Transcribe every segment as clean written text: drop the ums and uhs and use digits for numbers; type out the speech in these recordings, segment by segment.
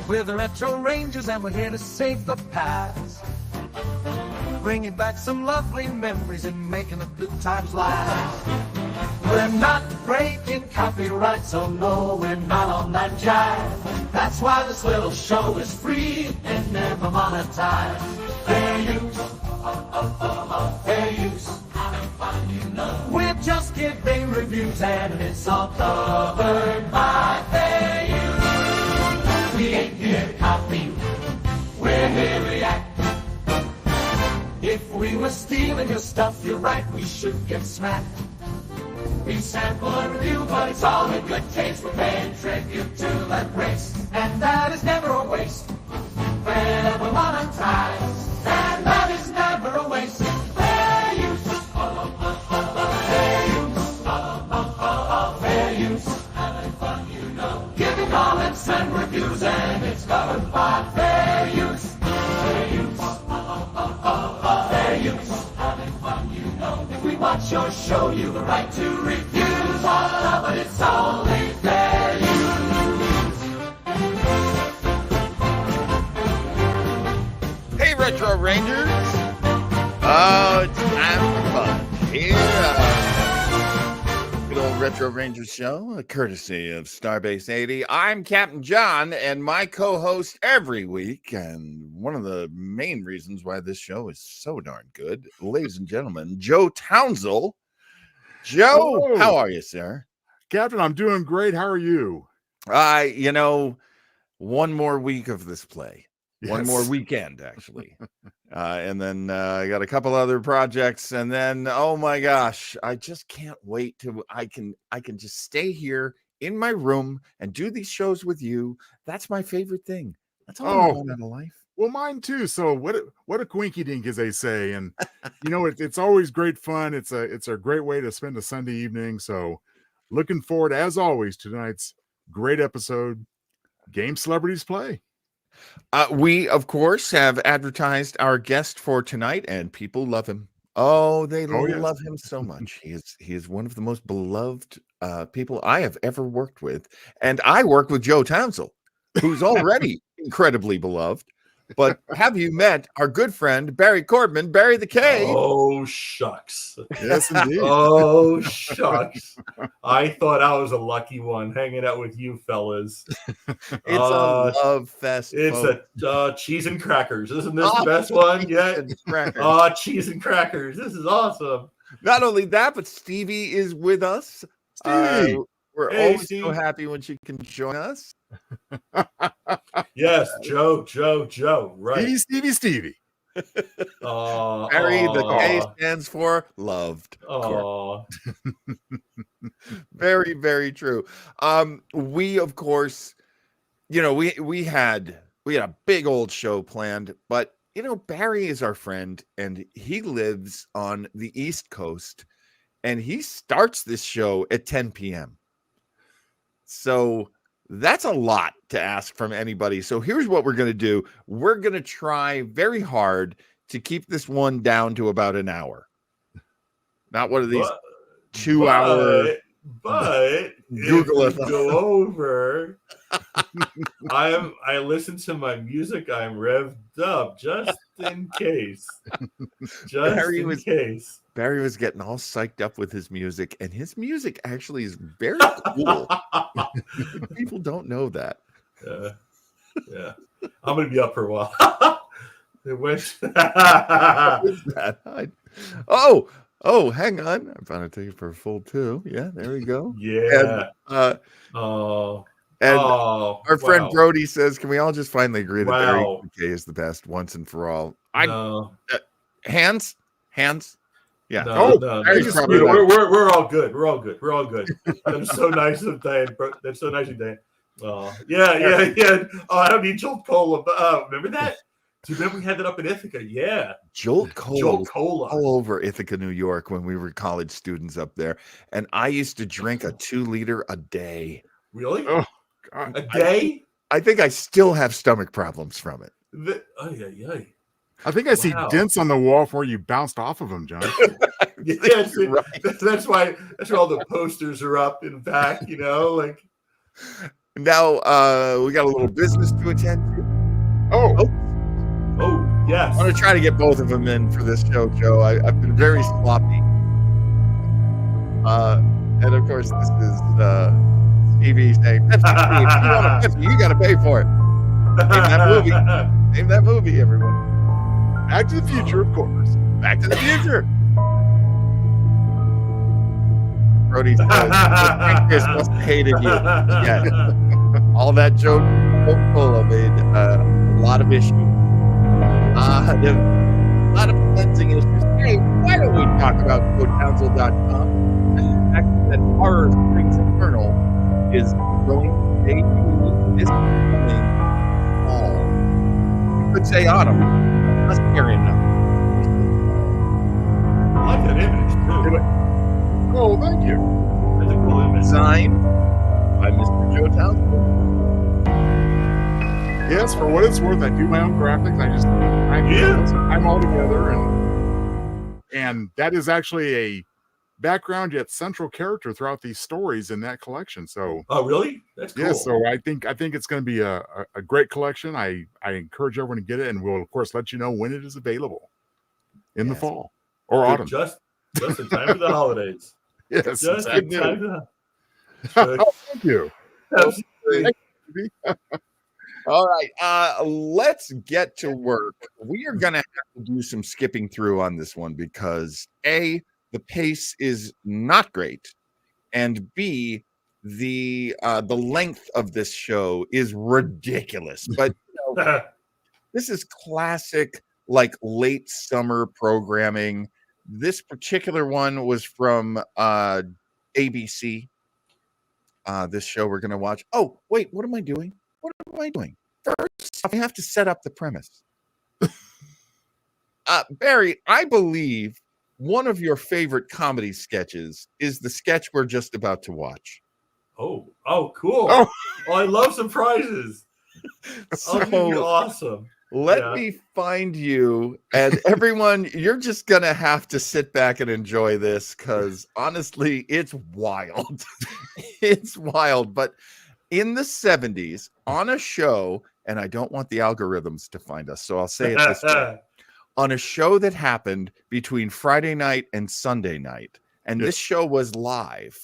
We're the Retro Rangers and we're here to save the past. Bringing back some lovely memories and making the good times last. We're not breaking copyright, so no, we're not on that jive. That's why this little show is free and never monetized. Fair use, fair use. We're just giving reviews and it's all covered by fair use. We ain't here copy, we're here react. If we were stealing your stuff, you're right, we should get smacked. We sample and review, but it's all in good taste. We're paying tribute to that race, and that is never a waste. Forever monetized, and that is never a waste. Fair use, fair use, fair use. Having fun, you know. Giving comments and reviews, and it's covered by fair use. Fair use, fair use. Having fun, you know. If we watch your show, you've the right to refuse all love, but it's only fair use. Hey, Retro Rangers! Oh, it's time for fun here. Good old Retro Rangers show, a courtesy of Starbase 80. I'm Capt'n John, and my co-host every week, and one of the main reasons why this show is so darn good, ladies and gentlemen, Joe Townsell. Joe, Hello. How are you, sir? Captain, I'm doing great. How are you? One more week of this play. One Yes. more weekend, actually. And then I got a couple other projects, and then oh my gosh, I just can't wait till I can just stay here in my room and do these shows with you. That's my favorite thing. That's all I want out of life. Well, mine too. So what a quinky dink, as they say. And it's always great fun. It's a great way to spend a Sunday evening. So looking forward, as always, to tonight's great episode, Game Celebrities Play. We, of course, have advertised our guest for tonight, and people love him. Oh, they love him so much. He is one of the most beloved people I have ever worked with. And I work with Joe Townsell, who's already incredibly beloved. But have you met our good friend, Barry Korbman, Barry the K? Oh, shucks. Yes, indeed. Oh, shucks. I thought I was a lucky one hanging out with you fellas. It's a love fest. It's folks. a cheese and crackers. Isn't this the best one yet? Oh, cheese and crackers. This is awesome. Not only that, but Stevie is with us. Stevie. We're Hey, always Steve. so happy when she can join us. Yes, Joe. Right. Stevie. Barry, the K stands for loved. Oh, Very, very true. We, of course, we had a big old show planned, but Barry is our friend, and he lives on the East Coast, and he starts this show at 10 p.m. So that's a lot to ask from anybody. So here's what we're going to do. We're going to try very hard to keep this one down to about an hour. Not one of these 2 hour. But Google if we go over. I listen to my music. I'm revved up just in case. Case. Barry was getting all psyched up with his music, and his music actually is very cool. People don't know that. Yeah. I'm gonna be up for a while. What is that? Hang on. I'm trying to take it for a full 2. Yeah, there we go. Yeah. And our friend Brody says, "Can we all just finally agree that Barry K is the best once and for all?" Hands. Yeah. No. We're all good. We're all good. That's so nice of Dan. That's so nice of Dan. Yeah. Oh, I don't need Jolt Cola. Remember that? Do you remember we had that up in Ithaca? Yeah. Jolt Cola. All over Ithaca, New York, when we were college students up there. And I used to drink a 2-liter a day. Really? Oh, God. A day? I think I still have stomach problems from it. Yeah. I think I see Wow. dents on the wall where you bounced off of them, John. Yeah, Right. that's why all the posters are up in back, like. Now we got a little business to attend to. Oh, Oh, yes. I'm going to try to get both of them in for this show, Joe. I've been very sloppy. And of course, this is Stevie saying, Pepsi, Steve, if you want a Pepsi, you got to pay for it. Name that movie. Name that movie, everyone. Back to the Future, of course. Back to the Future. Brody says, Pancreas must have hated you. Yeah. All that joke full made a lot of issues. A lot of cleansing issues. Hey, why don't we talk about CodeCouncil.com and the fact that Horror Springs Eternal is going to debut this coming fall. You could say autumn. Not scary enough. I like that image, too. Oh, thank you. That's a cool image. Designed by Mr. Joe Townsend. Yes, for what it's worth, I do my own graphics. I put some time all together, and that is actually a background yet central character throughout these stories in that collection. So, Oh, really? That's cool. yeah. So I think it's going to be a great collection. I encourage everyone to get it, and we'll of course let you know when it is available in the fall or autumn. Just in time for the holidays. Yes, Just exactly. in time for the Oh, thank you. Absolutely. All right, let's get to work. We are going to have to do some skipping through on this one because A, the pace is not great, and B, the length of this show is ridiculous. But this is classic, like late summer programming. This particular one was from ABC. This show we're going to watch. Oh, wait, what am I doing? What am I doing? First, I have to set up the premise. Barry, I believe one of your favorite comedy sketches is the sketch we're just about to watch. Oh, cool. Oh. I love surprises. So, That'd be awesome. Let me find you, and everyone, you're just going to have to sit back and enjoy this because honestly, it's wild. It's wild. But in the 70s, on a show, and I don't want the algorithms to find us, so I'll say it this way. On a show that happened between Friday night and Sunday night, and this show was live,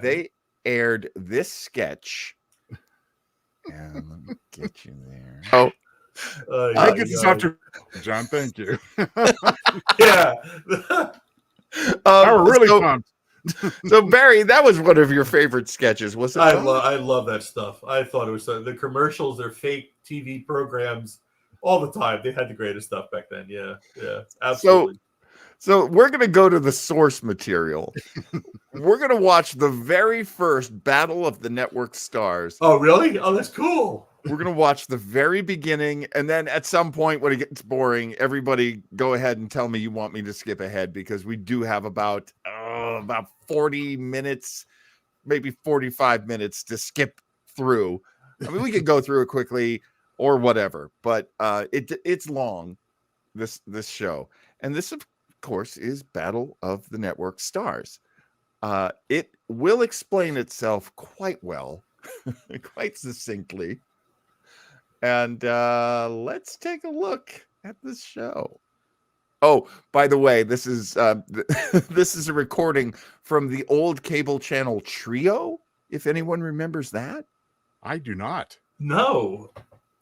they aired this sketch. And let me get you there. I get this after John. Thank you. Yeah. We're really pumped. So Barry, that was one of your favorite sketches, was it? I love that stuff. I thought it was the commercials, their fake TV programs, all the time. They had the greatest stuff back then. Yeah, absolutely. So we're gonna go to the source material. We're gonna watch the very first Battle of the Network Stars. Oh, really? Oh, that's cool. We're gonna watch the very beginning, and then at some point when it gets boring, everybody go ahead and tell me you want me to skip ahead because we do have about 40 minutes, maybe 45 minutes to skip through. I mean, we could go through it quickly or whatever, but it's long. This show, and this of course is Battle of the Network Stars. It will explain itself quite well, quite succinctly. And let's take a look at this show. Oh, by the way, this is this is a recording from the old cable channel Trio. If anyone remembers that, I do not. No.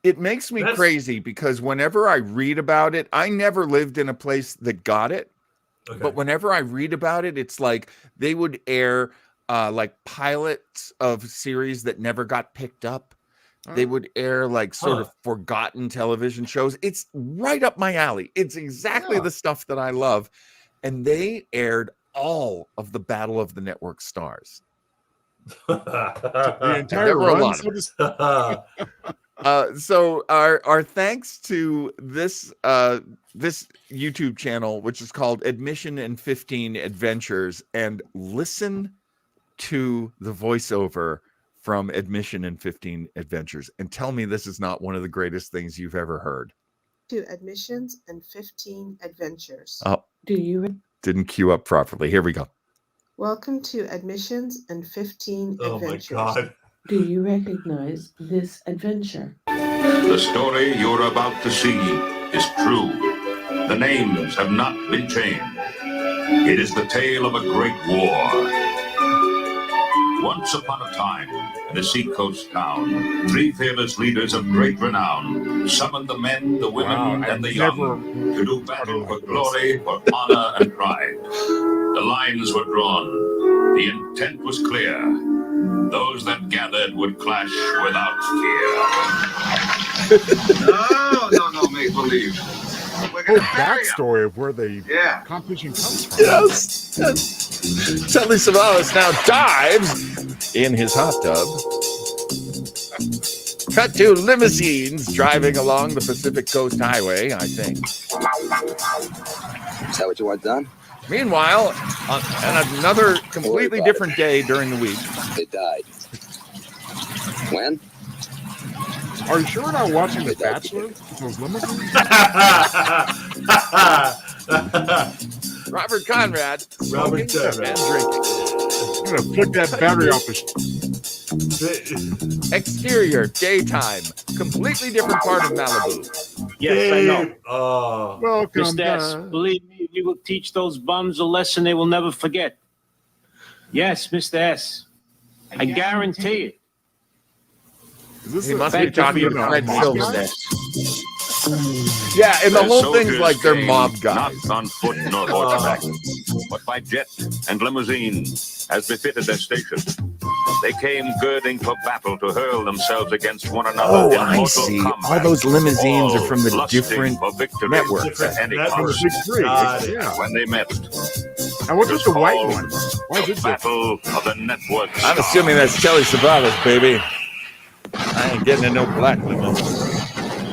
It makes me crazy because whenever I read about it, I never lived in a place that got it. Okay. But whenever I read about it, it's like they would air like pilots of series that never got picked up. They would air like sort of forgotten television shows. It's right up my alley. It's exactly the stuff that I love. And they aired all of the Battle of the Network Stars. The entire run. So our thanks to this this YouTube channel, which is called Admission and 15 Adventures, and listen to the voiceover from Admission and 15 Adventures and tell me this is not one of the greatest things you've ever heard. to Admissions and 15 Adventures. Oh, Do you didn't queue up properly. Here we go. Welcome to Admissions and 15 Oh my Adventures. God. do you recognize this adventure? The story you're about to see is true. The names have not been changed. It is the tale of a great war. Once upon a time, in a seacoast town, 3 fearless leaders of great renown summoned the men, the women, and the young to do battle for glory, for honor, and pride. The lines were drawn. The intent was clear. Those that gathered would clash without fear. No, make believe. We're Whole gonna bury 'em. backstory of where the Yeah. competition comes from. Yes. Telly Savalas now dives in his hot tub. Cut to limousines driving along the Pacific Coast Highway, I think. Is that what you want done? Meanwhile, on another completely about different day during the week. They died. When? Are you sure we're not watching The Bachelor? With those limousines? Robert Conrad Robert smoking and Conrad. drinking. I'm gonna flick that battery off the. Exterior, daytime, completely different part of Malibu. Yes, I know. Oh. Welcome. Mr. S, believe me, we will teach those bums a lesson they will never forget. Yes, Mr. S, I guarantee it. Is this He a- must be Thank you talking for to your Fred mob Silverstein. guys? Yeah, and the Their whole thing's soldiers like they're came mob guys. Not on foot nor horseback, but by jet and limousine, as befitted their station. They came girding for battle to hurl themselves against one another. Oh, in I mortal see. combat. All those limousines are from the All lusting different for victory networks. at any Networks. cost. Big three. Got it. Yeah. When they met, And what's with the white called one? Why is the it different? Battle of the Networks. I'm assuming that's Telly Savalas, baby. I ain't getting in no black limo.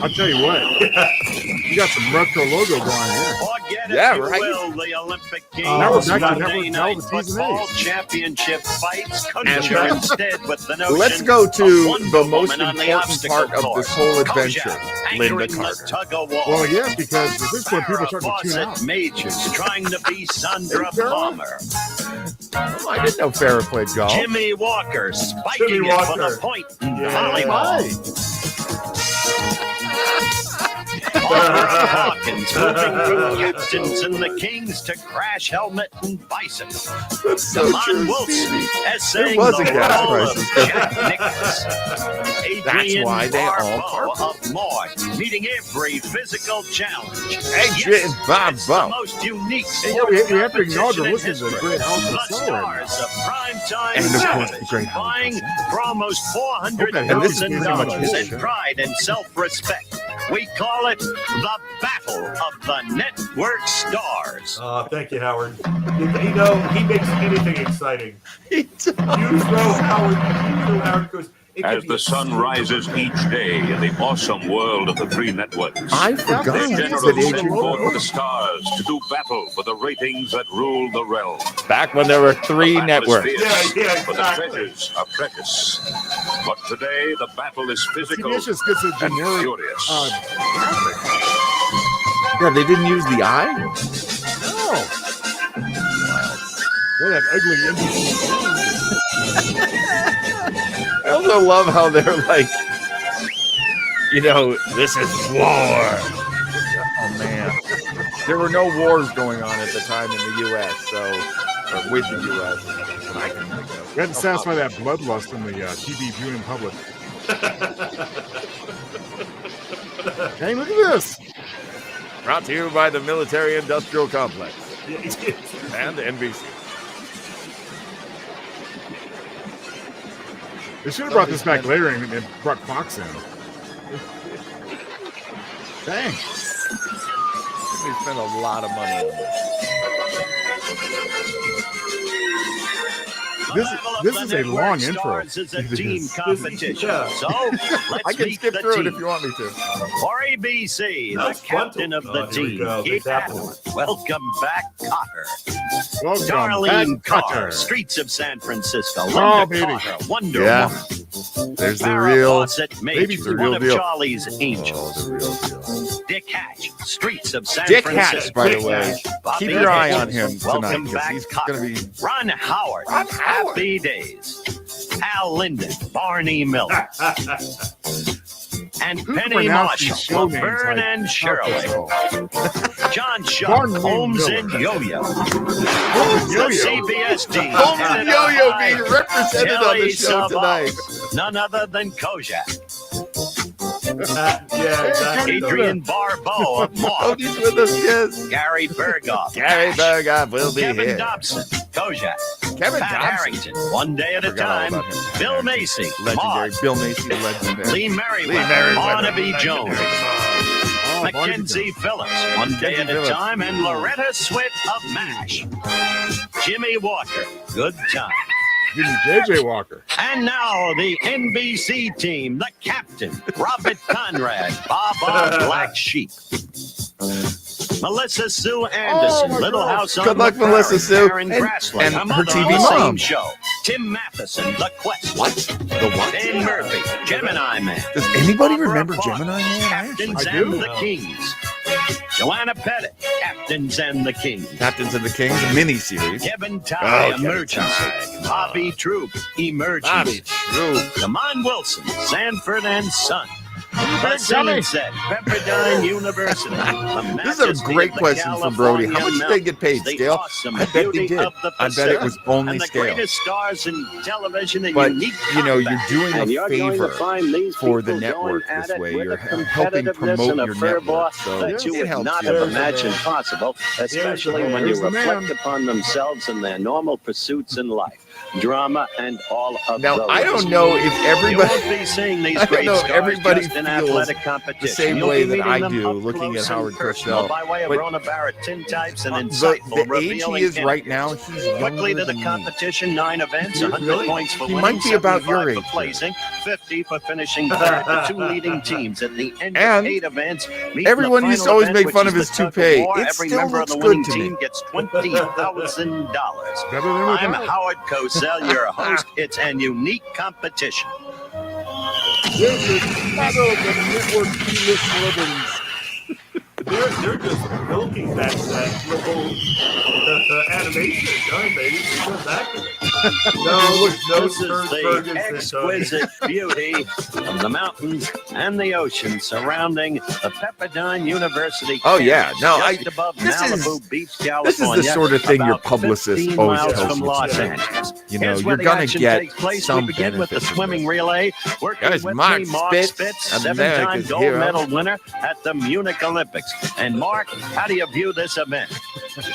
I'll tell you what. You got some retro logo going here. Forget Yeah, if you right. will, the Olympic Games. Now we're back to Sunday Network night Now, the season football 8. championship fights And, conjure instead with the notion Let's go of to Wonder the most Woman on the important obstacle part of course. this whole Kojak adventure, Linda anchoring the Carter. tug-of-war. Well, yeah, because at this point people are Farrah starting to tune Fawcett out. Majors trying to be Sandra Hey, Farrah. Palmer. Oh, I didn't know Farrah played golf. Jimmy Walker spiking Jimmy it for Walker. the point in Yeah. volleyball. Oliver Hawkins moving from captains and the Kings to Crash Helmet and Bicycle. That's so Damon true, Wilson Stevie. essaying was the a gas role of crisis. Jack Nicklaus. Adrian why they all Barbeau of Moy, meeting every physical challenge. Adrian It's the Barbeau. most unique Yeah, sport we have to acknowledge competition we're in listening to the history. Great House of The Soul right now. stars of primetime And of course, the television Great House of vying Soul. for almost And this is pretty much $400,000 his in show. pride and self-respect. We call it the Battle of the Network Stars. Thank you, Howard. You know, he makes anything exciting. He does. You throw Howard goes. It could As be the a sun super- rises each day in the awesome world of the 3 networks, I forgot their that generals Adrian sent forth Barbeau. with the stars to do battle for the ratings that rule the realm. Back when there were 3 The battle is networks. fierce, Yeah, but the exactly. treasures are precious. But today, the battle is physical CBS just gets a and generic furious. graphic. Yeah, they didn't use the eye? No. They're that ugly NBC. I also love how they're like, you know, this is war. Oh, man. There were no wars going on at the time in the U.S., so, or with the U.S. that I can think of. We had to satisfy that bloodlust in the TV viewing public. Hey, look at this. Brought to you by the Military Industrial Complex and NBC. They should have brought this back later and brought Fox in. Dang. We spent a lot of money on This is a long intro. Stars is a It team is. competition. Yeah. So let's I can meet skip the through it team. if you want me to. For ABC, That's the fun captain to- of the Oh, here we team, go. Keith The captain. Apple. Welcome back, Cotter. Welcome Darlene back, Carr, Cutter. Streets of San Francisco. Oh, Linda baby. Carter, Wonder Yeah. Woman. There's the Farrah real, Fawcett baby, Majors, the one real of deal. Charlie's oh, angels. the real deal. Dick Hatch, streets of San Dick Francisco. Hatch, by the way. Bobby Keep your eye Hitchens, on him tonight Welcome because back, he's Cocker. going to be. Ron Howard, Happy Days. Al Linden, Barney Miller. And Who Penny pronounced these Marshall, show names Laverne like and Shirley. John Shaw, Barney Holmes Miller. and Yo-Yo. Yo-Yo. The CBS team. Holmes and headed Yo-Yo by being represented on the Billy show tonight. Savalas, none other than Kojak. Yeah, exactly. Adrian Barbeau of Moth. Cody's with us, yes. Gary Berghoff. Gary Berghoff will be Kevin here. Dobson. Kojak. Kevin Pat Dobson. Harrington. One day at a Forgot all time. about him. Bill Macy. Legendary. Moth. Bill Macy, legendary. Lee Merriweather. Merriweather. Barnaby Jones. Oh, Mackenzie Phillips, One Day at a Phillips. Time, and Loretta Swit of MASH. Jimmy Walker, Good Time. Give me JJ Walker. And now the NBC team, the captain, Robert Conrad, Baba Black Sheep. Melissa Sue Anderson, Little House on Good luck, the Prairie, Melissa Sue. Karen And Grassler, her mother TV on the mom. same show. Tim Matheson, The Quest. What? The what? Dan Murphy, Gemini Man. Does anybody Barbara remember Parker, Gemini Man? Captains I and do. the Kings. Joanna Pettit, Captains and the Kings. Captains and the Kings miniseries. Kevin Oh, Ty, Kevin Emergency. Bobby Troop, Emergency. Bobby Troop. Lamont Wilson, Sanford and Son. The Scene Set, Pepperdine University. The This is a Majesty great of the question from Brody. How much California did they get paid, Mountains, Scale? The awesome I bet they beauty did. of the I bet it was Pacific, only and the Scale. greatest stars in television and But, unique you know, you're combat. doing And a you're going to favor find these for the people network going at this it way. with You're a helping competitiveness promote and a your fervor network. So that you it would helps not you. have imagined possible, especially when you There's the man. reflect upon themselves and their normal pursuits in life, drama and all of Now, those. I don't know if You everybody. won't be seeing these I don't great know if stars everybody just in feels athletic competition. the same You'll way be that meeting I them do up looking at close Howard and personal Cosell. by way of But Rona Barrett tintypes and the insightful, age he revealing is right interviews. now, he's Quickly younger to the than me. competition, 9 events, 100 Really? points for He winning, might be about your 75 age, for placing, 50 for finishing third. The 2 leading teams at the end And of 8 events. meet in everyone the used to final always event, make fun which of is his the tug of toupee. war. It Every still member of looks the good winning to team me. gets $20,000. Better than I'm without. Howard Cosell, your host. It's a unique competition. This is battle of the network B-list celebrities. They're just milking that little animation, aren't they? It's just accurate. No, This is Ferguson, the exquisite beauty of the mountains and the ocean surrounding the Pepperdine University. Oh, yeah. campus, No, just above this is- Malibu Beach, This California. is the sort of thing your about publicist 15 always miles tells from you. Los to. Angeles. You know, Here's you're where the going to action get takes place. some We begin with the benefit from swimming this. relay. Working Guys, with Mark me, Mark Spitz, Spitz, 7-time America's gold hero. medal winner at the Munich Olympics. And Mark, how do you view this event?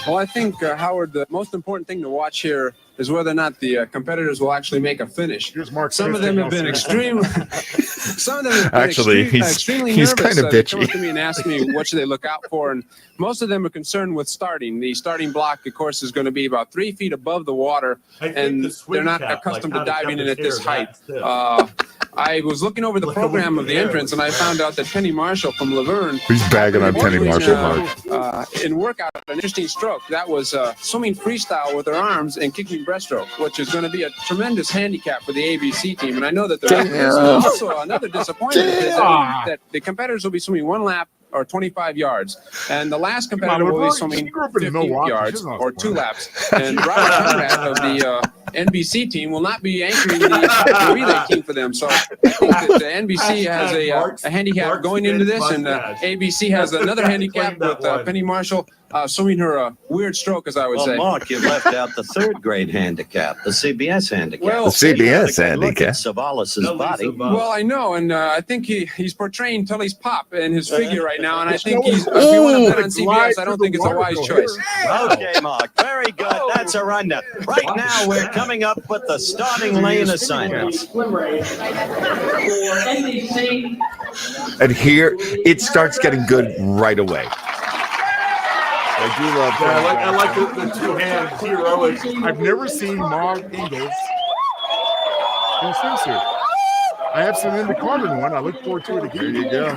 Well, I think, Howard, the most important thing to watch here is whether or not the competitors will actually make a finish. Here's Mark. Some of them have been extreme. Some of them have been Actually, extremely he's nervous. kind of They come bitchy. up to me and ask me what should they look out for, and most of them are concerned with starting. The starting block, of course, is going to be about 3 feet above the water, and they're not accustomed to diving in at this height. I was looking over the program of the entrance, and I found out that Penny Marshall from Laverne. He's bagging on Penny Marshall hard. In workout, an interesting stroke. That was swimming freestyle with her arms and kicking breaststroke, which is going to be a tremendous handicap for the ABC team. And I know that there's also another disappointment is that the competitors will be swimming 1 lap or 25 yards, and the last competitor will be swimming 50 yards or 2 laps. And Robert Conrad of the NBC team will not be anchoring the relay team for them. So I think that the NBC has a handicap going into this, and ABC has another handicap with Penny Marshall swimming her weird stroke, as I would say. Mark, you left out the 3rd grade handicap, the CBS handicap. Well, The CBS Look at handicap. Savalas's body. Well, I know, and I think he's portraying Tully's pop in his figure right now, and I think if you want to bet on CBS, I don't think it's a wise choice. Okay, Mark, very good. That's a rundown. Right now, we're coming up with the starting lane assignments. And here, it starts getting good right away. I do love I like the 2 hands heroic. I've never seen Mog Eagles in a swimsuit. I have some in the Korbman one. I look forward to it again. There you go.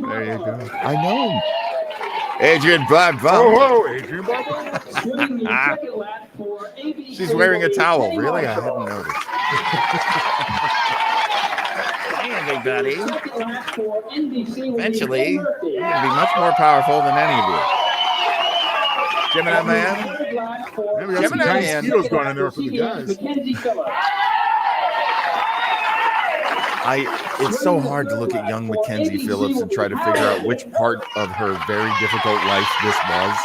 There you go. I know him. Adrian Barbeau. Oh, Adrian Barbeau. She's wearing a towel. Really? I hadn't noticed. everybody. Eventually, you're going to be much more powerful than any of you. Gemini Man. Yeah, we got some giant mosquitoes going in there for the guys. It's so hard to look at young Mackenzie Phillips and try to figure out which part of her very difficult life this was.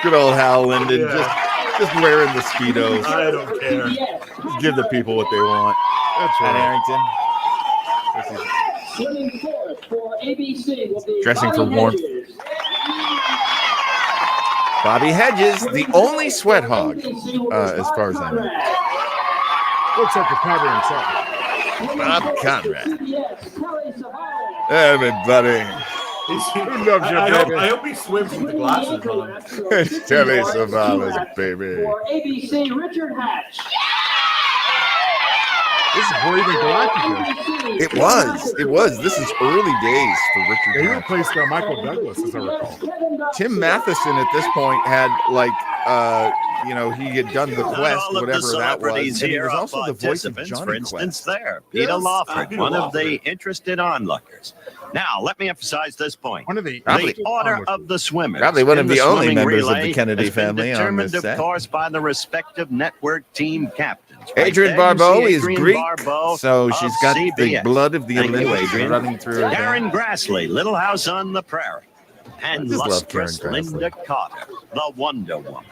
Good old Hal Linden, just wearing the Speedos. I don't care. Just give the people what they want. That's right. Harrington. Dressing for warmth. Bobby Hedges, the only sweat hog, as far as I know. Looks like the Conrad himself. Bob Conrad. Everybody. I hope he swims with the glasses on. It's Telly Savalas, baby. For ABC, Richard Hatch. This is before even Galactica. It was. This is early days for Richard. Yeah, he replaced Michael Douglas, as I recall. Tim Matheson at this point had he had done The Quest, whatever that was, and he was also the voice of Johnny for instance, Quest. there, Peter Lawford, one of the interested onlookers. Now, let me emphasize this point. One of the order of the swimmers. Probably one of the only swimming members of the relay Kennedy has been family on determined, this set. of course, by the respective network team captains. Adrian Right there, Barbeau you see is Adrian Greek, Barbeau so of she's got the CBS. blood of the Thank you, Olympics Adrian. running through her Karen veins. Grassley, Little House on the Prairie. And I just love lustrous Karen Grassley. Linda Carter, the Wonder Woman.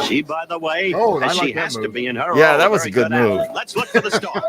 She, by the way, I as she like that has to move. be in her Yeah, role, that was very a good move. athlete. Let's look for the start.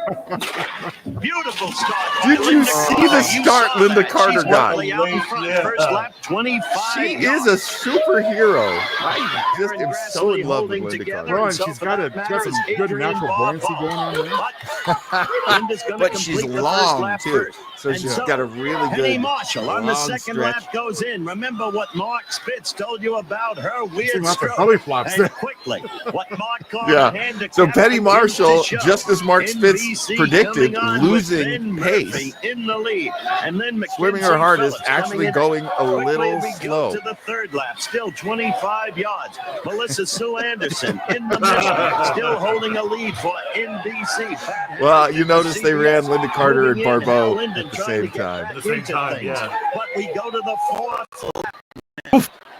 Beautiful start. by Did you Linda see Carter. the You start saw Linda that. Carter She's got? quickly out in front. First lap, 25 She yards. is a superhero. I just Karen am so Grassley in love with holding Linda together. Carter. Well, and So she's for got that some matter, good Adrian natural buoyancy going on there. Linda's gonna But she's complete the first long lap too, first. so And she's so, got a really Penny good Marshall on the long second stretch. lap goes in. Remember what Mark Spitz told you about her Seemed weird like a stroke. belly flops there. And quickly, what Mark called Yeah. a handicap So Penny begins Marshall, to show. just as Mark Spitz NBC predicted, coming on losing with Ben pace. Murphy in the lead, and then Swimming her Mackenzie hardest, Phillips coming actually in. going a Quickly little we slow. go to the third lap, still 25 yards. Melissa Sue Anderson in the middle, still holding a lead for NBC. Well, you notice they ran Linda Carter and Moving in, Barbeau Hal Linden at the trying same to get time. back At the same into time, things. yeah. But we go to the fourth lap.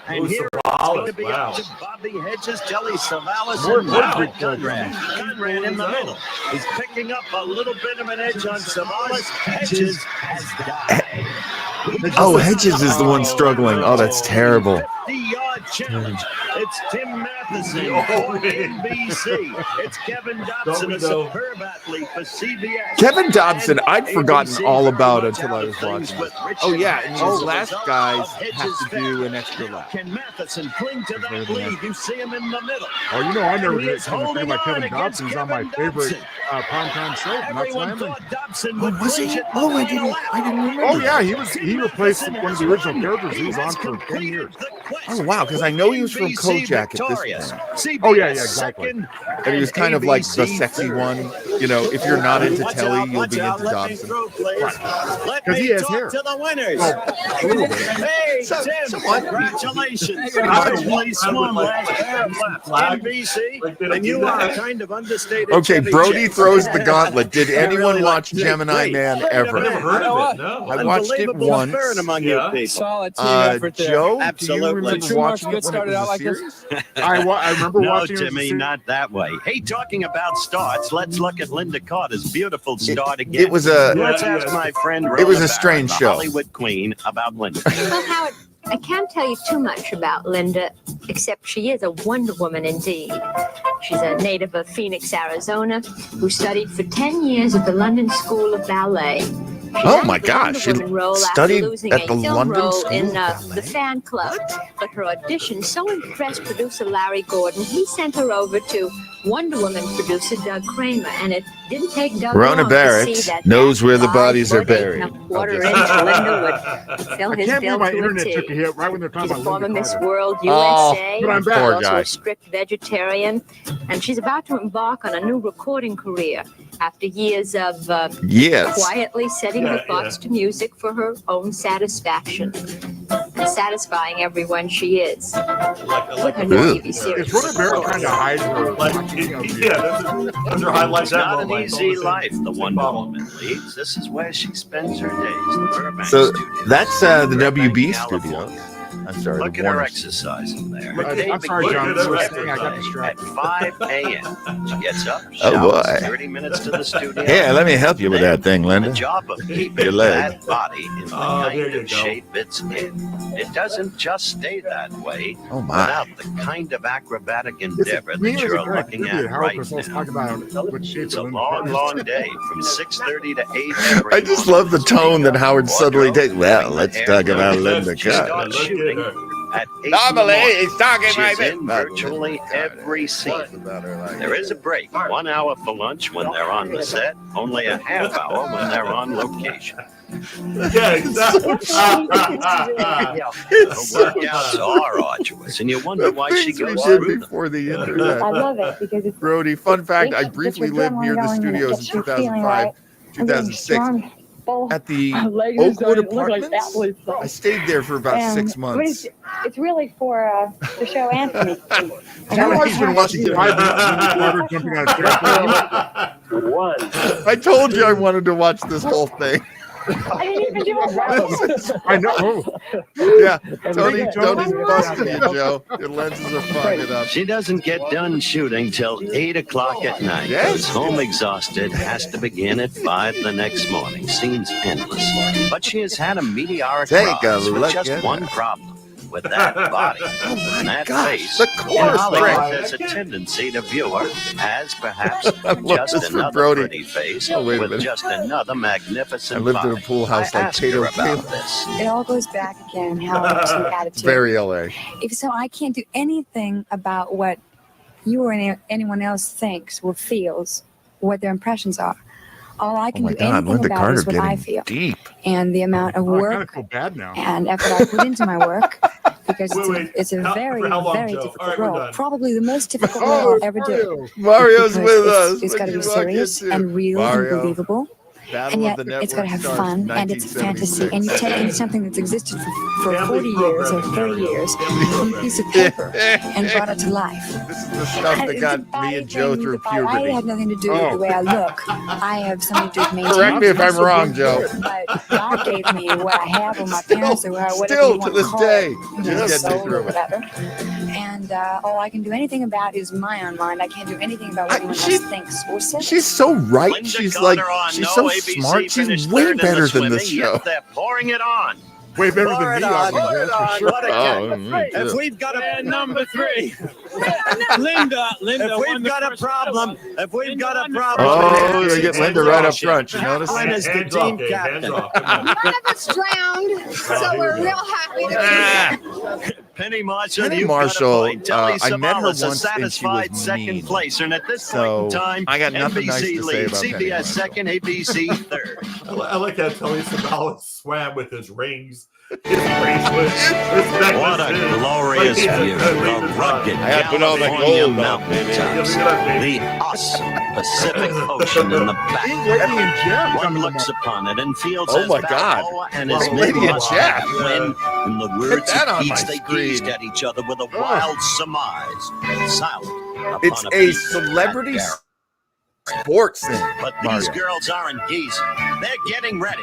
And Ooh, here it's Savalas, going to be wow. up to Bobby Hedges, Telly Savalas, More and now Greek Conrad. Conrad in the middle. He's picking up a little bit of an edge on Savalas. Hedges has died. Oh, Hedges is the one struggling. Oh, that's terrible. 50-yard challenge. It's Tim Matheson for NBC. It's Kevin Dobson, a superb athlete for CBS. Kevin Dobson, And I'd forgotten ABC all very about much until I out was of things watching with it. Richard Oh, yeah, and Hatch these as a last result guys of have Hedges' to do an extra Now, lap. Can Matheson cling to that lead? You see him in the middle. Oh, you know, I never And he did is anything holding like on Kevin against Dobson's on my Kevin favorite Dobson. primetime show, Nuts Everyone Landing. thought Dobson Oh, would was clinch he? it. Oh, I didn't remember. Oh yeah, he replaced one of the original characters he was on for 10 years. Oh, wow, because I know he was from Kojak at this point. Oh yeah, exactly. And he was kind of like the sexy one. You know, if you're not into Telly, you'll be into Dobson. Because he has hair. To the winners. A little bit. Hey, Tim, congratulations. Actually swung last pair of laps. NBC, and you are kind of understated. Okay, Chevy Brody Chase. throws the gauntlet. Did anyone Really watch like Gemini Jake Man Brady. ever? I've never heard of it. No. I watched it Unbelievable once. spirit among Yeah. you people. Solid team effort there. Joe, Absolutely. do you remember Two watching Marks it when it started was out a like this? series? I remember No, watching it as a Jimmy, series. not that way. Hey, talking about starts, let's look at Linda Carter's beautiful start again. It was a Let's ask my friend It was Rhoda a strange Barrett, the show. Hollywood queen, about Linda. Well, Howard, I can't tell you too much about Linda, except she is a Wonder Woman indeed. She's a native of Phoenix, Arizona, who studied for 10 years at the London School of Ballet. Oh my gosh, she studied at the London role School in of Ballet? the fan club, but her audition so impressed producer Larry Gordon, he sent her over to Wonder Woman producer Doug Kramer, and it didn't take Doug Rona long Barrett to see that knows where the large bodies are body, buried. a quarter-inch Linda would fill I his can't bill believe my to a internet T. took a hit right when they're talking She's a about former Linda Miss Carter. World Oh, USA. but I'm back. Poor also guy. a strict vegetarian, and she's about to embark on a new recording career after years of Yes. quietly setting her Yeah, thoughts to music for her own satisfaction. satisfying everyone she is. Like With her new TV series. It's really very kind of hide her. Those are highlights. It's not an easy life the Wonder Woman leads. This is where she spends her days. The Burbank So studio. that's the WB California. studio. I'm sorry. Look the at her Warner's. exercising there. I'm sorry, John. I got At distracted. 5 a.m. She gets up, Oh, showers, boy. 30 minutes to the studio. Here, let me help you with that thing, The Linda. job of keeping Your leg. that body in the there kind you of go. shape it's in. It doesn't just stay that way Oh, my. without the kind of acrobatic endeavor that you're looking at right now. It's a long, long day from 6:30 to 8 every I just morning. love the tone that Howard suddenly takes. Well, let's talk about Linda She Cut. starts shooting at 8 Normally, in the he's talking morning. my She's bit. in virtually every scene. There is a break, 1 hour for lunch when they're on the set, only a half hour when they're on location. Yeah, exactly. The workouts are arduous, and you wonder why she Things we goes did through them. before the internet. I love it because it's Brody, fun fact, I Get briefly your lived near the adrenaline going and it studios in gets you feeling 2005, right. I'm getting 2006. strong. At the My legs Oakwood don't look like Apartments. that I stayed there for about 6 but months. it's really for the show Anthony. I've always been watching 5 minutes water jumping out of One. I told you I wanted to watch this whole thing. I didn't even do it. I know. Yeah, Tony's busting you, Joe. Your lenses are fogging up. She doesn't get done shooting till 8 o'clock at night. Yes. Goes home exhausted, has to begin at 5 the next morning. Seems endless. But she has had a meteoric Take a rise with look just at one that. problem. With that body and that gosh, face, the in chorus Hollywood, break. there's a tendency to view her as perhaps I love this just for another Brody. pretty face Oh, wait a with minute. just another I magnificent lived in a body. pool house I like asked Tato her about Taylor. this. It all goes back again, how it's the attitude. Very LA. If so, I can't do anything about what you or anyone else thinks or feels, what their impressions are. All I Oh can my do God, anything Linda about Carter is what I getting feel. deep. And the amount of I kind of work feel bad now. and effort I put into my work, because Wait, it's a how- very, for how long, very Joe? difficult All right, we're role. done. Probably the most difficult role I'll ever do. Mario's Because with us. It's got to What be you walk serious into? and real Mario, and believable. Battle And yet of the it's got to have Network fun Stars, and it's fantasy. 1976. And you've taken something that's existed for Family 40 years or programming, 30 Mario. years Family on a piece of paper and brought it to life. This is the stuff that got me and Joe through I puberty. had nothing to do with the way I look. I have something to do with maintaining. Correct me if I'm wrong, Joe. But God gave me what I have, or my parents, or whatever Still you want to this call day, it, just get me soul through or it. whatever. And all I can do anything about is my own mind. I can't do anything about what anyone else thinks or says. She's so right. Linda She's Carter like, on she's No so ABC smart. She's finished way third in the better than this swimming, show. yet they're pouring it on. Way better than Pour me, it on, obviously, pour it that's for on. sure. What a Oh, cat. me If too. we've got a Number 3. Linda, if we've won the got a first problem, medal. if we've Linda got a won the problem, Oh, with they get Linda right up front. You notice? Kaplan is the Hands off, team Dave, hands captain. off. Come on. None of us drowned, so we're real happy to Ah, Penny Marshall, Penny you've Marshall, got a point. Telly I met her Savalas, a once and she was satisfied second mean. place, and at this So, point in time, I got nothing NBC nice to say leads, about Penny CBS Marshall. second, ABC third. I like how Tony Savalas swam with his rings, his bracelets, his necklaces. What a glorious Like, view. The rugged I had put all the California gold on, mountaintops. baby. Yeah, The awesome Pacific Ocean in the back. Lady and Jeff One coming looks upon it and feels Oh as my God. Balboa and his Well, Lady men and must Jeff. have when, in the words that of on Keats, my they screen. gazed at each other with a wild surmise, silent upon It's a a piece of celebrity that sports thing. But these Mario. girls aren't geese. They're getting ready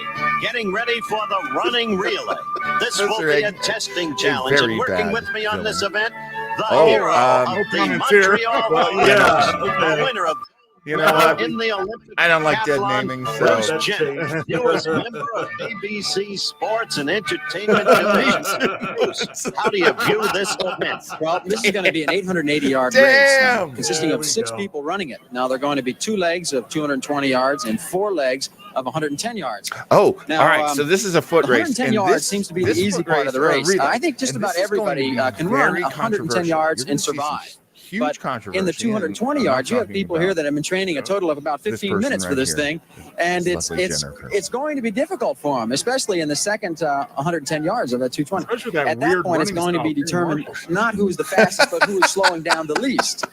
for the running relay. This Those will are be a- a testing challenge. very And working bad with me on this villain. event, the Oh, hero of no the comments here. Montreal Well, Olympics, yeah, the okay. winner of You know what? in the Olympic I don't like dead decathlon, naming, Bruce so Jenner, newest member of ABC Sports and Entertainment Division. Bruce, how do you view this event? Well, this is going to be an 880-yard Damn! race consisting There of we 6 go. people running it. Now, they're going to be 2 legs of 220 yards and 4 legs of 110 yards. Oh, Now, all right. So this is a foot The race. 110 and yards this seems to be the this easy foot part of the for a race. relay. I think just And about this is going to everybody be can run very 110 controversial. yards You're and gonna see some survive. Huge But controversy. in the and 220 I'm not yards, you have talking people about here that have been training a total of about this 15 person minutes for right this here. thing, and This lovely it's Jenner girl. it's going to be difficult for them, especially in the second 110 yards of that 220. Especially that At that weird point, it's running going to be style, determined Marshall. not who's the fastest, but who is slowing down the least.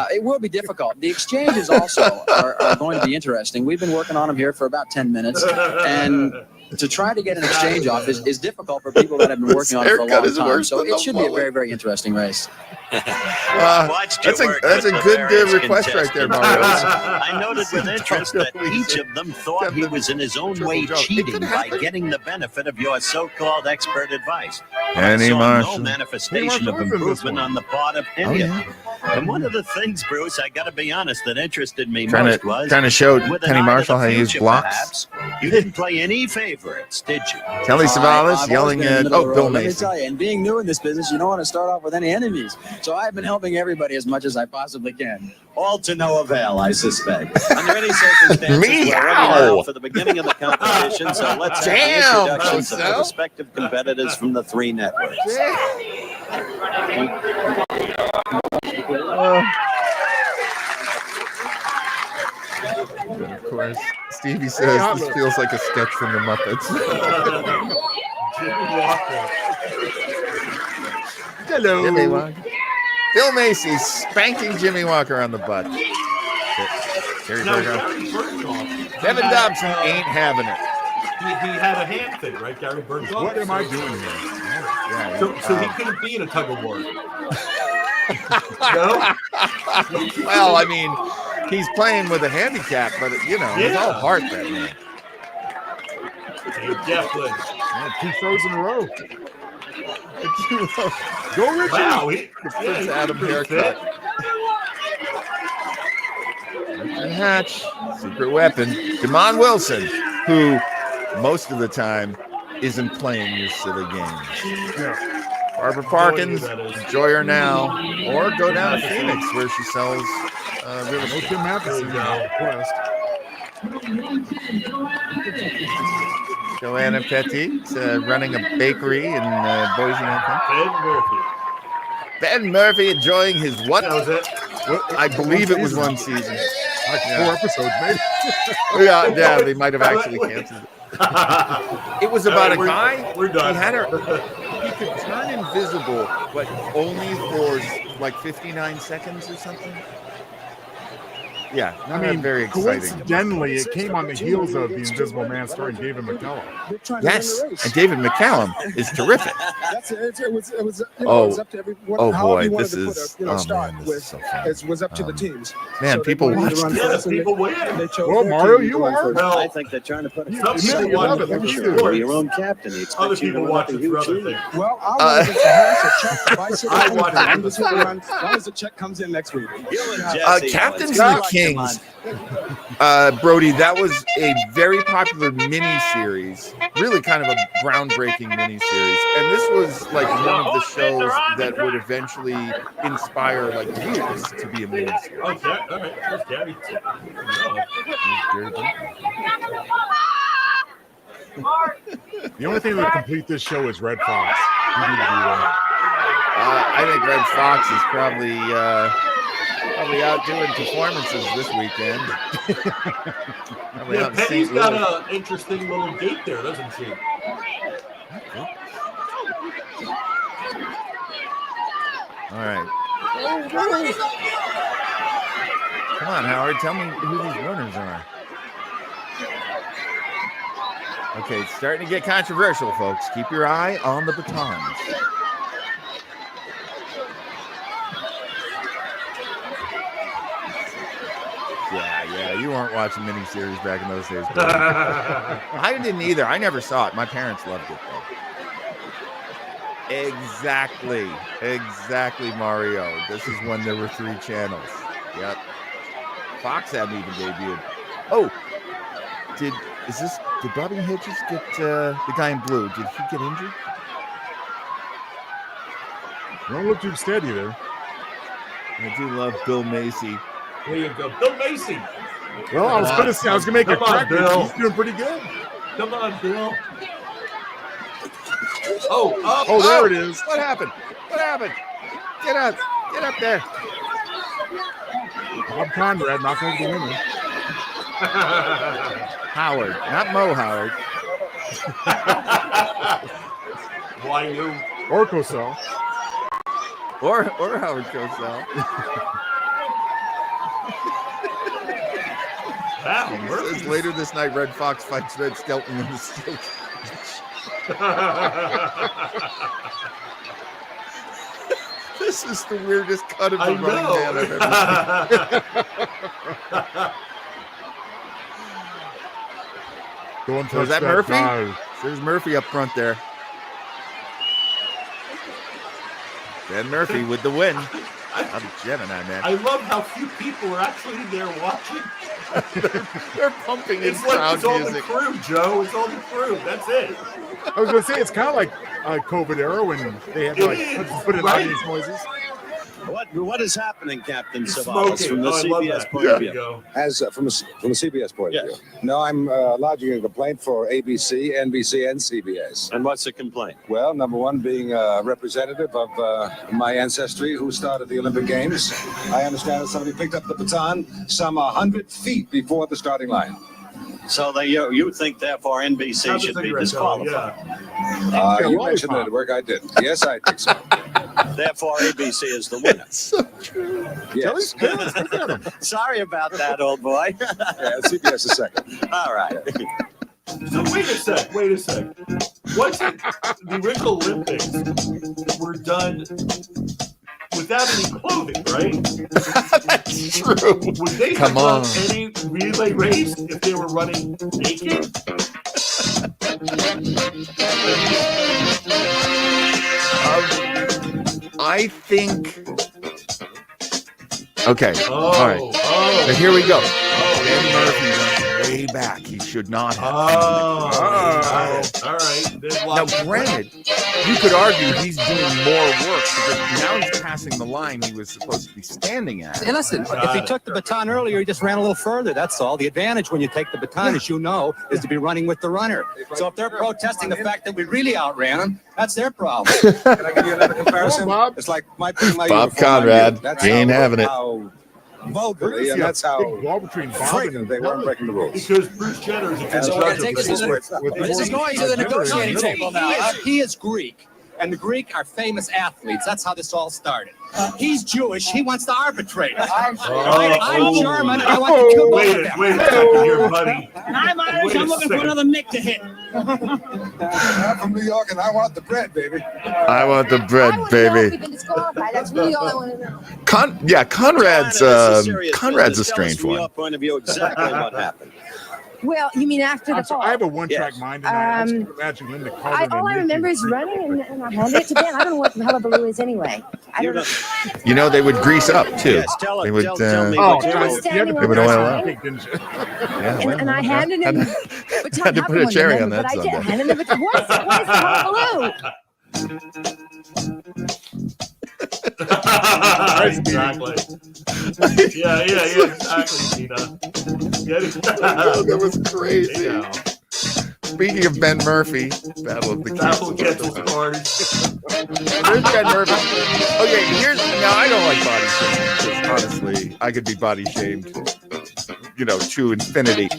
It will be difficult. The exchanges also are going to be interesting. We've been working on them here for about 10 minutes, and to try to get an exchange off is difficult for people that have been working on it for a long time. So it should be a very, very interesting race. That's a good request right there, Mario. I noted with interest that each of them thought he was in his own way cheating by getting the benefit of your so-called expert advice. I saw no manifestation of improvement on the part of any of them. And one of the things, Bruce, I got to be honest, that interested me most was trying to show Penny Marshall how to use blocks. Perhaps, you didn't play any favorites, did you? Telly Savalas yelling at Bill Macy. Let me tell you, and being new in this business, you don't want to start off with any enemies. So I've been helping everybody as much as I possibly can. All to no avail, I suspect. Under any circumstances, we're ready now for the beginning of the competition. So let's have the introductions of the respective competitors from the three networks. Of course, Stevie says this feels like a sketch from the Muppets. Jimmy Walker. Hello. Jimmy Walker. Bill Macy spanking Jimmy Walker on the butt. Gary Berghoff. Kevin Dobson ain't having it. He had a hand thing, right? Gary Berghoff. What am I doing here? Yeah, so he couldn't be in a tug of war. No? Well, I mean, he's playing with a handicap, but it's all heart that man. Hey, Jefflin. Man, 2 throws in a row. Go, Richie. Wow, Prince Adam haircut. Hatch, secret weapon. Damon Wilson, who most of the time isn't playing your silly games. Yeah. Barbara Parkins, enjoy her now, or go down to Phoenix where she sells real estate. Tim Matheson now. Joanna Petit running a bakery in Boise, I think. Ben Murphy enjoying his what? That was it. I believe it was one season. Like 4 episodes, maybe. yeah, they might have actually canceled it. It was about a guy. We're done. He could turn invisible, but only for like 59 seconds or something. Yeah, I mean, very exciting. Coincidentally, it came on the heels of The Invisible Man starring David McCallum. Yes, and David McCallum is terrific. It was up to everyone. Oh boy, this is so fun. It was up to the teams. Man, people watch this. People win. Well, Mario, you are. Well, I think they're trying to put your own captain. Other people watch it for other things. Well, I'll watch it. I watch it. As long as the check comes in next week. Captains of the Kings. Brody, that was a very popular mini-series, really kind of a groundbreaking mini-series, and this was like one of the shows that would eventually inspire like years to be a mini-series. Okay, all right, there's Gary. The only thing that would complete this show is Red Fox. I think Red Fox is probably out doing performances this weekend. Yeah, Penny's got an interesting little gate there, doesn't she? All right. Come on, Howard. Tell me who these runners are. Okay, it's starting to get controversial, folks. Keep your eye on the batons. Yeah, you weren't watching miniseries back in those days. I didn't either. I never saw it. My parents loved it, though. Exactly, Mario. This is when there were 3 channels. Yep. Fox hadn't even debuted. Oh, did Bobby Hedges get the guy in blue? Did he get injured? You don't look too steady there. I do love Bill Macy. There you go, Bill Macy. Well, I was going to make a crack. Bill. He's doing pretty good. Come on, Bill. Oh, there it is. What happened? Get up there. Bob Conrad knocked over the winner. Howard, not Mo Howard. Why you? Or Cosell. Or Howard Cosell. Says later this night, Red Fox fights Red Skelton in the steel cage. This is the weirdest cut of the Running Man I've ever seen. Was that Murphy? There's Murphy up front there. Ben Murphy with the win. I'm Gemini, man. I love how few people are actually there watching. they're pumping in crowd it's all music. The crew, Joe. It's all the crew. That's it. I was going to say, it's kind of like COVID era when they had to put in audience noises. What is happening, Captain Savalas, from the CBS point of view? As from the CBS point of view. No, I'm lodging a complaint for ABC, NBC, and CBS. And what's the complaint? Well, number one, being a representative of my ancestry who started the Olympic Games, I understand that somebody picked up the baton some 100 feet before the starting line. So you think, therefore, NBC should be disqualified? You mentioned that at work. I did. Yes, I think so. Therefore, ABC is the winner. So true. Yes. Sorry about that, old boy. Yeah, CBS is second. All right. So wait a sec. What's it? The Winter Olympics were done without any clothing, right? That's true. Would they have run any relay race if they were running naked? I think. Okay. All right. Now here we go. Ben Murphy way back. He should not have. All right. Now, granted, you could argue he's doing more work because now he's passing the line he was supposed to be standing at. Hey, listen, if he took the baton earlier, he just ran a little further. That's all. The advantage when you take the baton, as you know, is to be running with the runner. So if they're protesting the fact that we really outran him, that's their problem. Can I give you another comparison? It's like my Bob Conrad. He ain't having it. Vulgarly, and that's how frightened they were breaking the rules. Because Bruce Jenner is This is going to the negotiating table now. He is Greek, and the Greek are famous athletes. That's how this all started. He's Jewish. He wants to arbitrate. I'm German, and I want to kill both of them. Wait a second here, buddy. And I'm Irish. I'm looking for another Mick to hit. I'm from New York, and I want the bread, baby. I want the bread, baby. That's really all I want to know. Conrad's a strange From one. your point of view, exactly what happened. Well, you mean after the fall? I have a one-track mind, and I just imagine Linda Carter. All I remember is running, and I handed it to Ben. I don't know what the hullabaloo is anyway. I don't know. You know, they would grease up too. Yes, tell They would. me They what you would oil up. And I handed him the baton. Had to put a cherry on that But I did. Sunday. Handed him the baton. What is the hullabaloo? Exactly. Yeah, exactly, Tina. That was crazy. Speaking of Ben Murphy, Battle of the Cars. There's Ben Murphy. Okay, now I don't like body shaming because honestly, I could be body shamed, to infinity.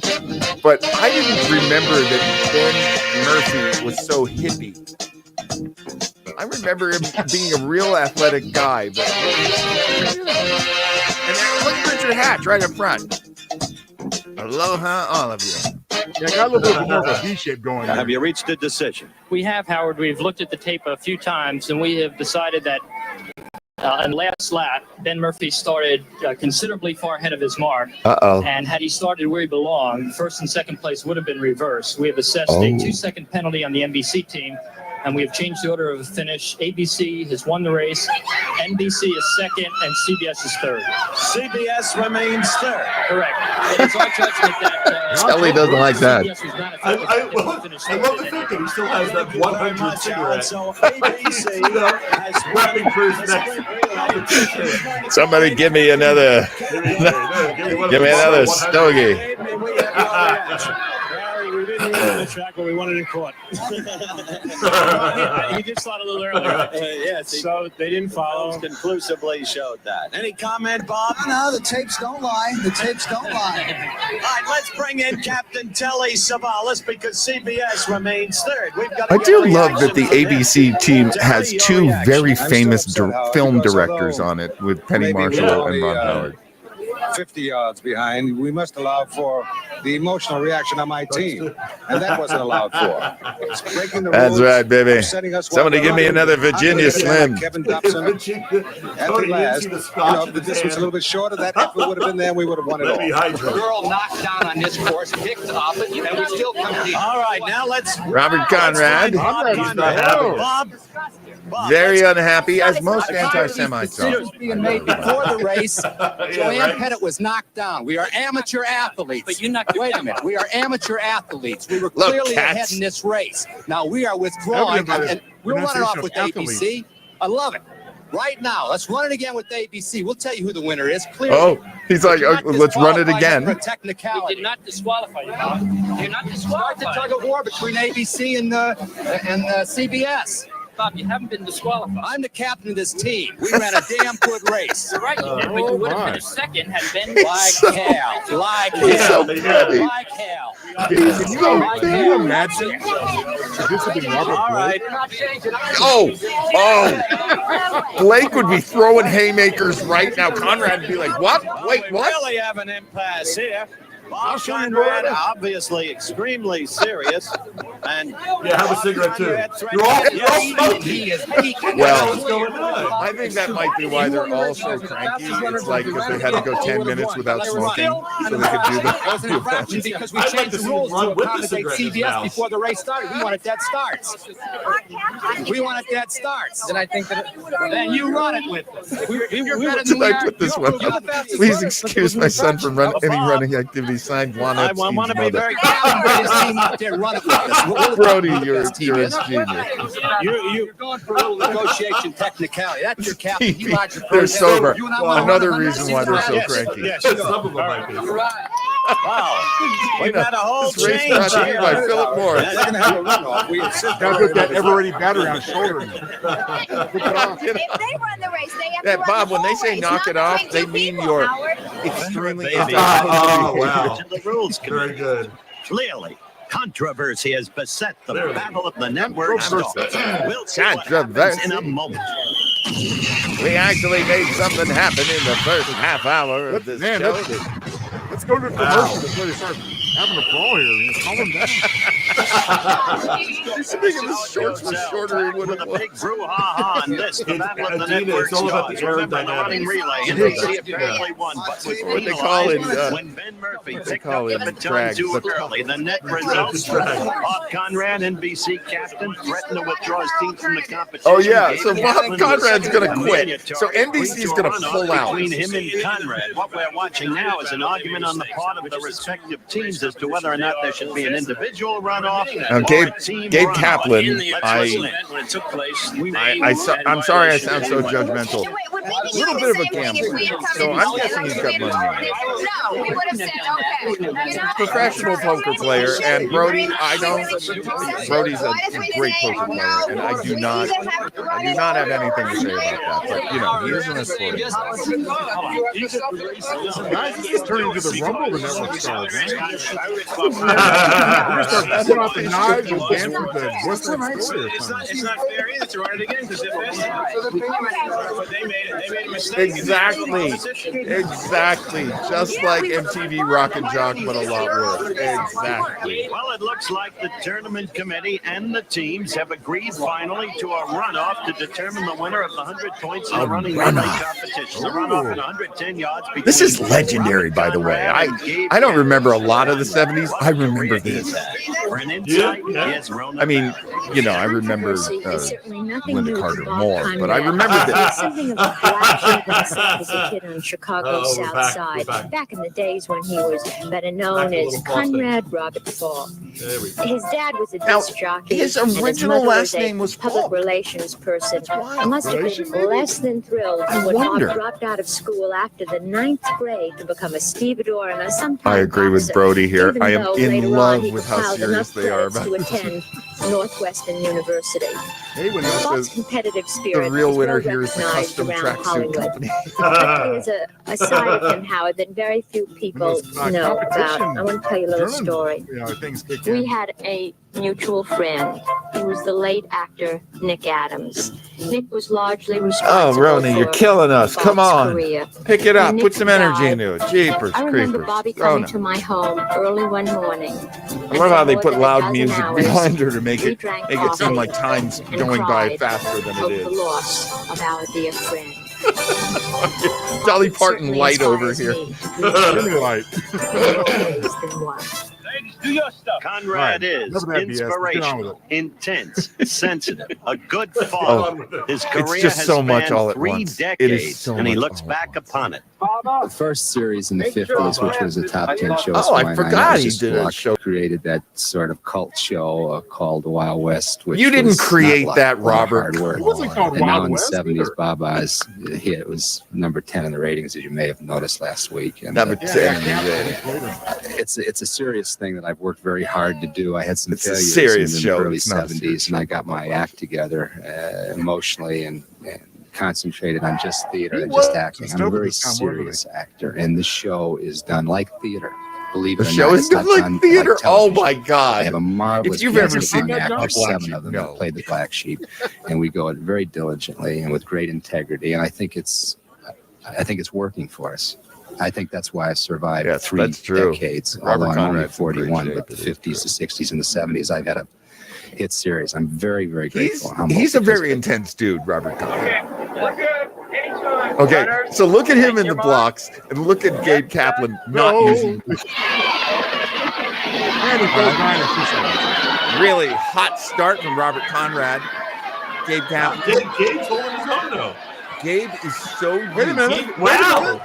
But I didn't remember that Ben Murphy was so hippie. I remember him being a real athletic guy, but and then look at Richard Hatch right up front. Aloha, all of you. Yeah, got a little bit more of a V shape going. Have you reached a decision? We have, Howard. We've looked at the tape a few times, and we have decided that in the last lap, Ben Murphy started considerably far ahead of his mark. Uh-oh. And had he started where he belonged, first and second place would have been reversed. We have assessed a 2-second penalty on the NBC team, and we have changed the order of the finish. ABC has won the race, NBC is second, and CBS is third. CBS remains third. Correct. It is our judgment that Scully doesn't like that. I love the fact that he still has that 100 cigarette. So ABC has prepping for his next competition. Somebody give me another. Give me another stogie. We didn't win on the track, but we won it in court. He did start a little earlier. Yes. So they didn't follow. Conclusively showed that. Any comment, Bob? No, the tapes don't lie. The tapes don't lie. All right, let's bring in Captain Telly Savalas because CBS remains third. I do love that the ABC team has two very famous film directors on it with Penny Marshall and Ron Howard. 50 yards behind, we must allow for the emotional reaction on my team. And that wasn't allowed for. It's breaking the That's rules, right, baby. upsetting us Somebody while give me we're another running. Virginia Slim. Kevin Dobson. At the last, if the distance was a little bit shorter, that effort would have been there, we would have won it all. The girl knocked down on this course, picked up, and we still compete. All right, now let's. Robert Conrad. Bob. Very unhappy, as most anti-Semites are. Being made before the race. Joanne Pettit was knocked down. We are amateur athletes. But you knocked. Wait a minute. We are amateur athletes. We were clearly ahead in this race. Now we are withdrawing, and we'll run it off with ABC. I love it. Right now, let's run it again with ABC. We'll tell you who the winner is. Clearly. Oh, he's like, let's run it again. We did not disqualify you, Bob. You're not disqualified. Start the tug of war between ABC and CBS. Bob, you haven't been disqualified. I'm the captain of this team. We ran a damn good race. You're right, you did, but you would have finished second had Ben. Like hell. Like hell. Like hell. Can you imagine? This would be All right. Oh, Blake would be throwing haymakers right now. Conrad would be like, what? Wait, We what? really have an impasse here. Bob Conrad, obviously extremely serious, and have a cigarette too. You're all smoking. Well, I think that might be why they're all so cranky. It's like because they had to go 10 minutes without smoking, so they could do Because we changed the rules to accommodate CBS before the race started. We wanted dead starts. We wanted dead starts. And I think that then you run it with us. You're better than we I are. put this one up? Please excuse my son from any running activity. Signed Juan I Epstein's want to be mother. very Brody, you're a genius. You're going for a little negotiation technicality. That's your captain. He rides the They're first. sober. You and I wanna Another run reason why they're so Yes, cranky. yes. Some of them might be. Wow, we've had a whole This race change brought to you here. by Philip Morris. They're going to have a runoff. We insist. Gotta put that ever-ready battery on shoulder. If they run the race, they have to run Bob, the when they whole say race, knock not it off, between they two mean people, you're Howard. extremely Baby. Oh, wow. The rules Very committee. good. Clearly, controversy has beset the battle of the networks. Controversy. We'll see what happens in a moment. We actually made something happen in the first half hour of this Man, show. let's go to a commercial before they start having a brawl here. Calm them down. Speaking of shorts was shorter, he would With have a big brouhaha on this, the battle of the Adina, networks. it's all about the Remember the running aerodynamics. relay. Yeah. NBC apparently won, but was What they call it, penalized when Ben Murphy what they picked call up the it, baton drag, too but- early. The net results: Bob Conrad, NBC captain, threatened to withdraw his team from the competition. Oh, yeah, Gave so Bob Kaplan Conrad's the gonna second quit. mandatory. So NBC's gonna Runoff pull out. between him and Conrad. What we're watching now is an argument on the part of the respective teams as to whether or not there should be an individual runoff Now, or Gabe a team Gabe runoff. Kaplan, When it took place, I'm sorry I sound so judgmental. No, wait, would we be A little doing bit of a the same thing if we had gamble. come So in I'm together guessing he's got and money. No, we would have said, okay. You know, Professional poker player, and Brody, Brody's a great poker player, and I do not have anything to say about that. But you know, he isn't a sport. Guys, this is turning to the Rumble the network stars, man. We're going to start pulling out the knives and dance with the Western Story or something. it's not fair either to run it again because they missed it. But they made a mistake. Exactly. Just like MTV Rock and Jock, but a lot worse. Exactly. Well, it looks like the tournament committee and the teams have agreed finally to a runoff to determine the winner of the 100 points in the running relay competition. The runoff at 110 yards. This is legendary, by the way. I don't remember a lot of the 70s. I remember this. I mean, you know, I remember Linda Carter more, but I remember this. Something of a black sheep myself as a kid on Chicago's South Side, back in the days when he was better known as Conrad Robert Fall. His dad was a disc jockey. His and original mother last name was public Falk. relations person. I must have been less than thrilled when Bob dropped out of school after the 9th grade to become a stevedore and a sometime I agree with boxer, Brody here. even I am though in later love on he with how compiled serious enough they are credits about to attend Northwestern University. Hey, when Bob's competitive the spirit real is winner well here is the recognized custom around tracksuit Hollywood. company. But there's a side of him, Howard, that very few people know about. I want to tell you a little story. Things kick We in. had a mutual friend. He was the late actor Nick Adams. Nick was largely responsible Roni, you're killing us. Bob's Come on. career. Pick it up. When Put Nick some energy died, into it. Jeepers, I remember creepers. Bobby coming Rona. to my home early one morning. I love how they put loud music behind her to make it seem like time's going by faster than it over is. the loss of our dear friend. Dolly Parton light over here. Give me light. Do your stuff. Conrad is inspirational, intense, sensitive, a good father. His career just has so much spanned all at 3 once. It decades, is so and he much looks back upon it. The first series in the 50s, which was a top 10 show. Oh, I forgot he did a show. Created that sort of cult show called The Wild West. Which You didn't was create not that, a lot of Robert. hard work. It wasn't called And now Wild in the West 70s, Baba's hit was number 10 in the ratings, as you may have noticed last week. And Number 10. it's a serious thing that I've worked very hard to do. I had some It's a failures serious in show. the early It's not a 70s, and I got my act together emotionally and concentrated on just theater and just acting. I'm a very serious actor, and the show is done like theater. Believe it or not, The show is it's not done like done theater. like Oh television. my God! I have a marvelous If you've ever cast of seen young that, actors, Black 7 Sheep, of them no. that play the Black Sheep, and we go it very diligently and with great integrity. And I think it's working for us. I think that's why I survived 3 decades. Robert Although I'm only Conrad's in great 41, shape. but the 50s, the 60s, and the 70s, I've had a hit series. I'm very, very grateful. and humble He's a because very intense dude, Robert Conrad. Okay, so look at him in the blocks and look at Gabe Kaplan not using. Really hot start from Robert Conrad. Gabe Kaplan. Gabe's holding his own though. Gabe is so. Wait a minute. Wow.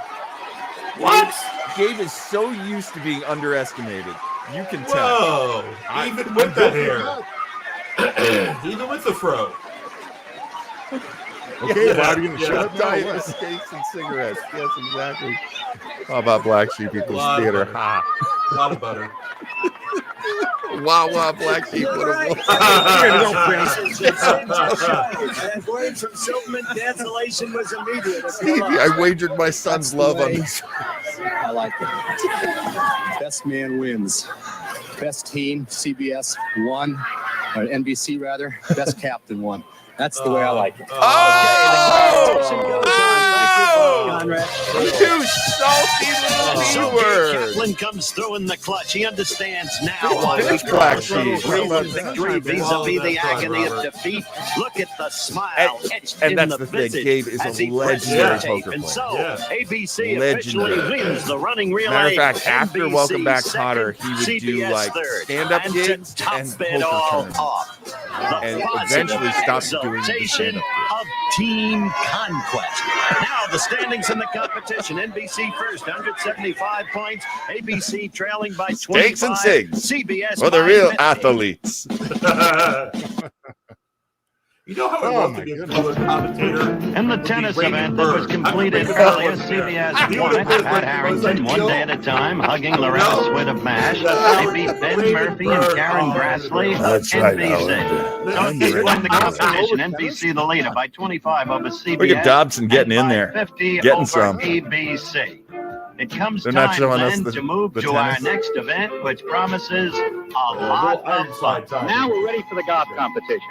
What? Gabe is so used to being underestimated. You can tell. Whoa. Even with the hair. Even with the fro. Okay, Bob, you gonna shut up now? Diet with steaks and cigarettes. Yes, exactly. How about Black Sheep Equals Theater? Ha. A lot of butter. Wow, Black Sheep. What a Word from Silverman, cancellation was immediate. Stevie, I wagered my son's love on this. I like it. Best man wins. Best team, CBS won, or NBC rather. Best captain won. That's the way I like it. You salty little So Kaplan comes through in the clutch. He understands now why we Black call Sheep. victory vis-a-vis the agony of defeat. Look at the smile etched in that's the the thing. visage Gabe is as a he presses legendary the tape. poker And player. so ABC Legendary. officially wins the running relay. Matter of fact, after NBC Welcome Back second, Kotter, he would do CBS like third. stand-up And gigs to top and it poker all tournaments. off, the And positive eventually stopped doing the exaltation stand-up of team conquest. Now the standings in the competition: NBC first, 175 points. ABC trailing by 25. Steaks and cigs CBS for the by real 50. athletes. You know how I love to be a color commentator? In the tennis event that was completed earlier, CBS won it. Pat Harrington, one day at a time, hugging Loretta Swit of MASH. They beat Ben Murphy and Karen Grassley of NBC. So he's won the competition. NBC the leader by 25 over CBS. Look at Dobson getting in there, 50 getting over some. ABC. It comes They're not time showing us then the- to move the to our tennis. next event, which promises a lot of fun. Now we're ready for the golf competition.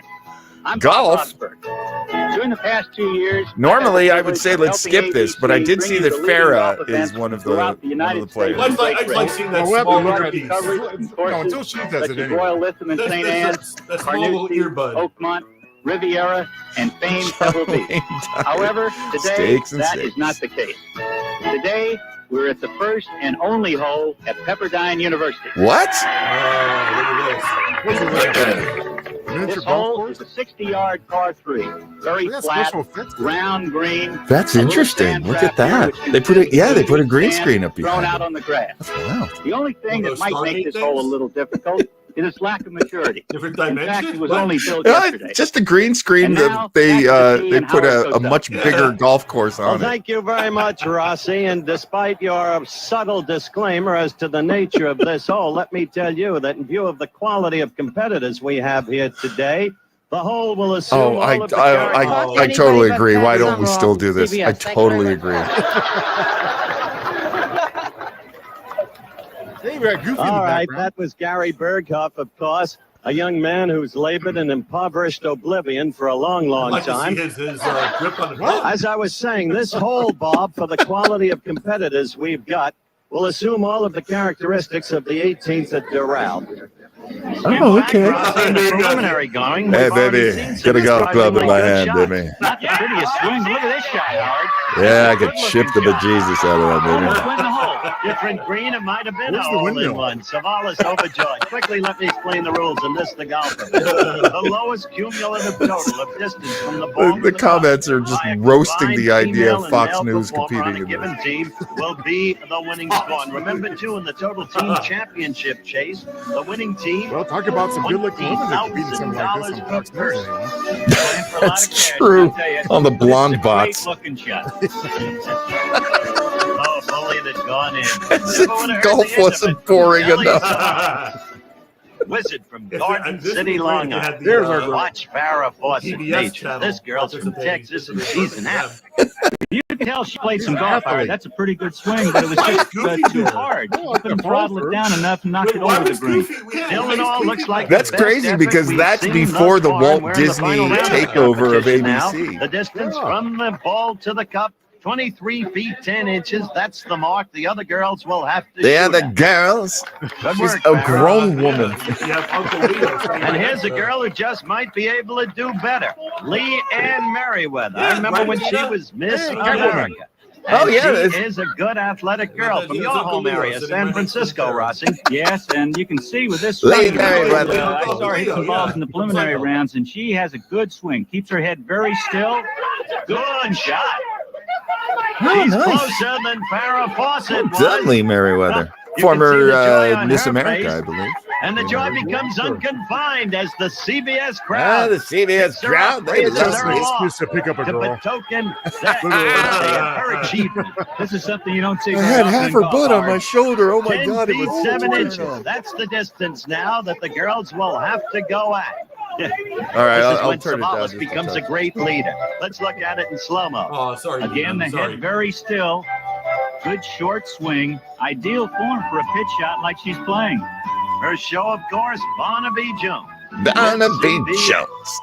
I'm Golf? Bob Rosberg. During the past 2 years, Normally, I've had I the would say privilege let's of skip helping this, but I ABC did see bring that the leading golf Farah is events one of throughout the United players. States. I'd like seeing that Well, small look at piece. Coverage from No, courses until she does such it as anyway. Royal Lytham and St. Anne's, That small little Carnoustie, earbud. Oakmont, Riviera, and famed Pebble Beach. However, today, Steaks and that cigs. is not the case. Today, we're at the first and only hole at Pepperdine University. What? This hole is a 60-yard par 3. Very Look at flat, special effects. round green. That's a little interesting. sand Look trap at that. here, which They put it. contains Yeah, they put a green sand screen up thrown behind out it. on the grass. Wow. The only thing that might make this hole a little difficult is its lack of maturity. Different In fact, dimension? it was only built Yeah, yesterday. just a green screen. And now, They back to the tee and put how it a goes up. much bigger golf course Well, on it. thank you very much, Rossi. And despite your subtle disclaimer as to the nature of this hole, let me tell you that in view of the quality of competitors we have here today, the hole will assume Oh, all of the I totally agree. Why don't we still do this? I totally agree. Hey, we got Goofy in the All right, background. that was Gary Berghoff, of course. a young man who's labored in impoverished oblivion for a long, long I'd like time. to see his grip on the pen. As I was saying, this whole, Bob, for the quality of competitors we've got, will assume all of the characteristics of the 18th at Doral. Oh, okay. Preliminary going. Hey, baby, get a golf club in my hand, baby. Not the prettiest swing, but look at this shot, Howard. Yeah, I could chip the bejesus out of that, Almost baby. win the hole. Different green, it might have been Where's a the hole windmill? in one. Savalas overjoyed. Quickly, let me explain the rules and this the golfer. The lowest cumulative total of distance from the ball The comments are just roasting the idea of Fox News competing in given this. team will be the winning score. And remember, too, in the total team championship chase, the winning team. Well, talk about some good-looking women that compete in something like this on Fox News. That's true. On the blonde bots. Looking shot. Oh, if only it had gone in. Golf wasn't boring enough. Wizard from Garden City, Long Island. There's our girl. Watch Farrah Fawcett PBS nature. channel. This girl's from Texas and she's an athlete. You can tell she played some golf, Howard. That's a pretty good swing, but it was just too hard. You couldn't throttle it down enough and knock it over the green. Dylan all looks like That's the best crazy effort because we've that's seen before thus the far, and Walt we're in the Disney final round of the takeover of competition now. ABC. The distance from the ball to the cup, 23 feet 10 inches. That's the mark. The other girls will have to They are shoot the at. girls. Good She's work, a Farrah. grown woman. And here's a girl who just might be able to do better. Lee Ann Merriweather. I remember when she was Miss America. Oh, And yeah, she is a good athletic girl from your home area, San Francisco, Rossi. Yes, and you can see with this Lee swing, Merriweather. I saw her hit some balls in the preliminary rounds, and she has a good swing. Keeps her head very still. Good shot. Oh, She's nice. closer than Farrah Fawcett was. Done Lee Merriweather. You can see the Former joy on Miss her America, face. I believe. And the joy becomes unconfined as the CBS Ah, crowd. the CBS crowd, they raises love her me. aloft Excuse to pick up a to girl. betoken that her achievement. This is something you don't see I very had often half in her golf, butt on Howard. my shoulder. Oh my 10 God, it feet, was 7 turn inches. on. That's the distance now that the girls will have to go at. All right, This is I'll when turn it down. Savalas just a becomes a touch. great leader. Let's look at it in slow-mo. Oh, sorry. Again, the sorry. head very still. Good short swing. Ideal form for a pitch shot like she's playing. Her show, of course, Barnaby Jones. Barnaby Jones.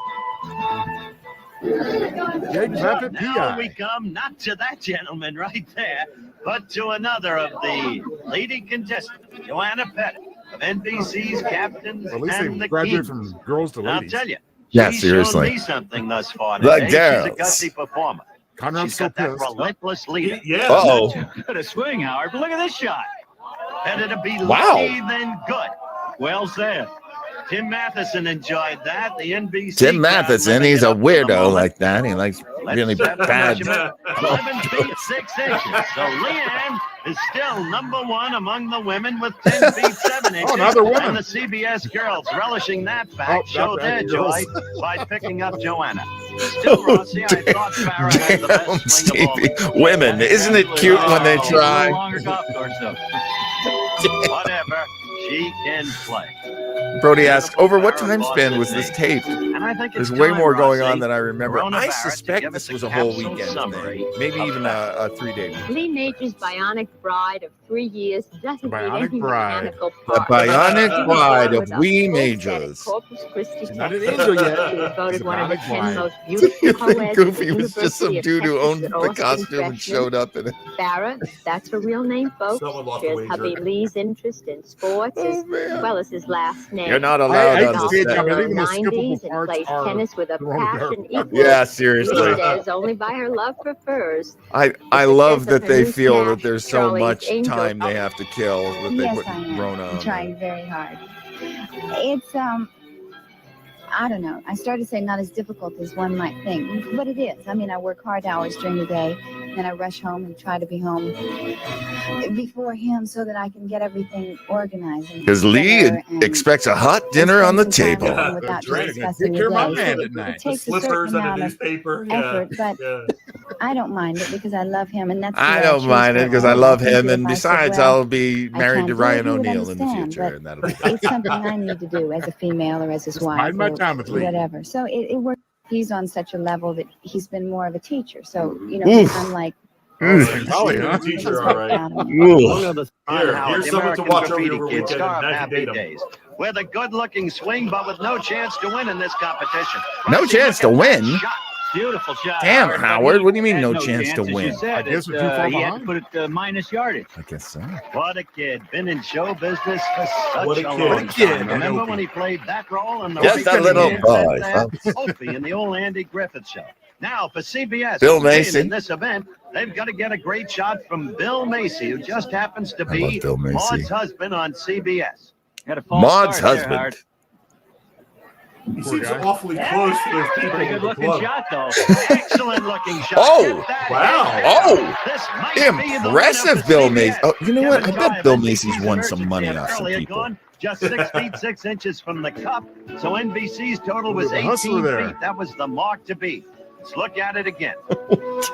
Now we come not to that gentleman right there, but to another of the lady contestants, Joanna Pettit of NBC's Captains Well, at least and they the graduated Kings. from girls to And I'll ladies. tell you, Yeah, she's seriously. shown me something thus far The today. She's a girls. gutsy performer. Conrad's She's so got that pissed. relentless leader. Yeah. Uh-oh. Good a swing, Howard. But look at this shot. Better to be Wow. lucky than good. Well said. Tim Matheson enjoyed that. The NBC Tim crowd Matheson, living he's it a up for the weirdo moment. like that. He likes really Let's set the bad. measurement. 11 feet 6 inches. So Leanne is still number one among the women with 10 feet 7 inches. another woman. And the CBS girls, relishing that fact, show not their bad, joy girls. by picking up Joanna. Still, Rossi, I thought Farrah had the Damn, best swing of all. Stevie. Women, isn't it cute when they A try? longer golf course, though. Whatever, she can play. Brody asked, over what time span was this taped? And I think There's it's way time, more going Rossi, on than I remember. Corona I Barrett to suspect give this us a was a whole capsule weekend summary thing. Maybe of even a 3-day weekend. Lee Major's bionic bride of 3 years doesn't need Bionic any bride. mechanical The parts. bionic She was bride born of with a Wee full set of Majors. Corpus Christi She's not an tattoos. angel yet. She was She's voted a one of the bionic 10 bride. most beautiful You co-eds think at the Goofy was just some University of dude who Texas owned at the Austin costume and freshman. showed up in it? Farrah, that's her real name, folks. Someone lost Shares the wager. hubby Lee's interest in sports as man. well as his last name. You're not I allowed hate on to the see it, set. John, but Early even the 90s skippable and parts plays are tennis with a Corona passion Barrett. equal. Yeah, Lee seriously. says only by her love for furs. I love success of that her they new feel smash, that there's so Charlie's much Angel. time they have to kill that they Yes, put I am. Rona I'm on. trying very hard. It's I don't know. I started to say not as difficult as one might think, but it is. I mean, I work hard hours during the day, and I rush home and try to be home before him so that I can get everything organized. Because Lee expects a hot dinner on the table. Without That's right. discussing Take care of my the day. man So at night. it takes a Slippers certain and a amount of newspaper. effort, but Yeah. I don't mind it because I love him, and that's the I way don't choose mind to it because I live. love It's him, easier and if I said, besides, well, I'll be I married can't to do it, Ryan he would O'Neal in the understand, future, but and that'll be it's something I need to do as a female or as his wife biding my or time with Lee. whatever. So it works. He's on such a level that he's been more of a teacher. So, Oof. I'm like Teacher, all right. Here's someone to watch over your weekend. With a good-looking swing, but with no chance to win in this competition. No chance to win? Beautiful shot. Damn, Howard. What do you mean Had no chance to win? I guess we're too far behind. He had to put it minus yardage. I guess so. What a kid. Been in show business for such What a a kid. long What a kid. time. Remember when he played that role in the Just a little boy. Opie in the old Andy Griffith show. Now for CBS, Bill Macy. in this event, they've got to get a great shot from Bill Macy, who just happens to be Bill Macy. Maud's husband on CBS. Had a false Maud's start there, husband. Howard. He seems awfully close to those people. Pretty good looking shot, though. Excellent looking shot. Oh, wow. Oh, This might be the winner impressive, for Bill CBS. Macy. Oh, you know what? I Kevin bet Bill Drive, Macy's NBC's won some money emergency off some early had people. gone just 6 feet 6 inches from the cup. So NBC's total was The 18 hustler there. feet. That was the mark to beat. Let's look at it again.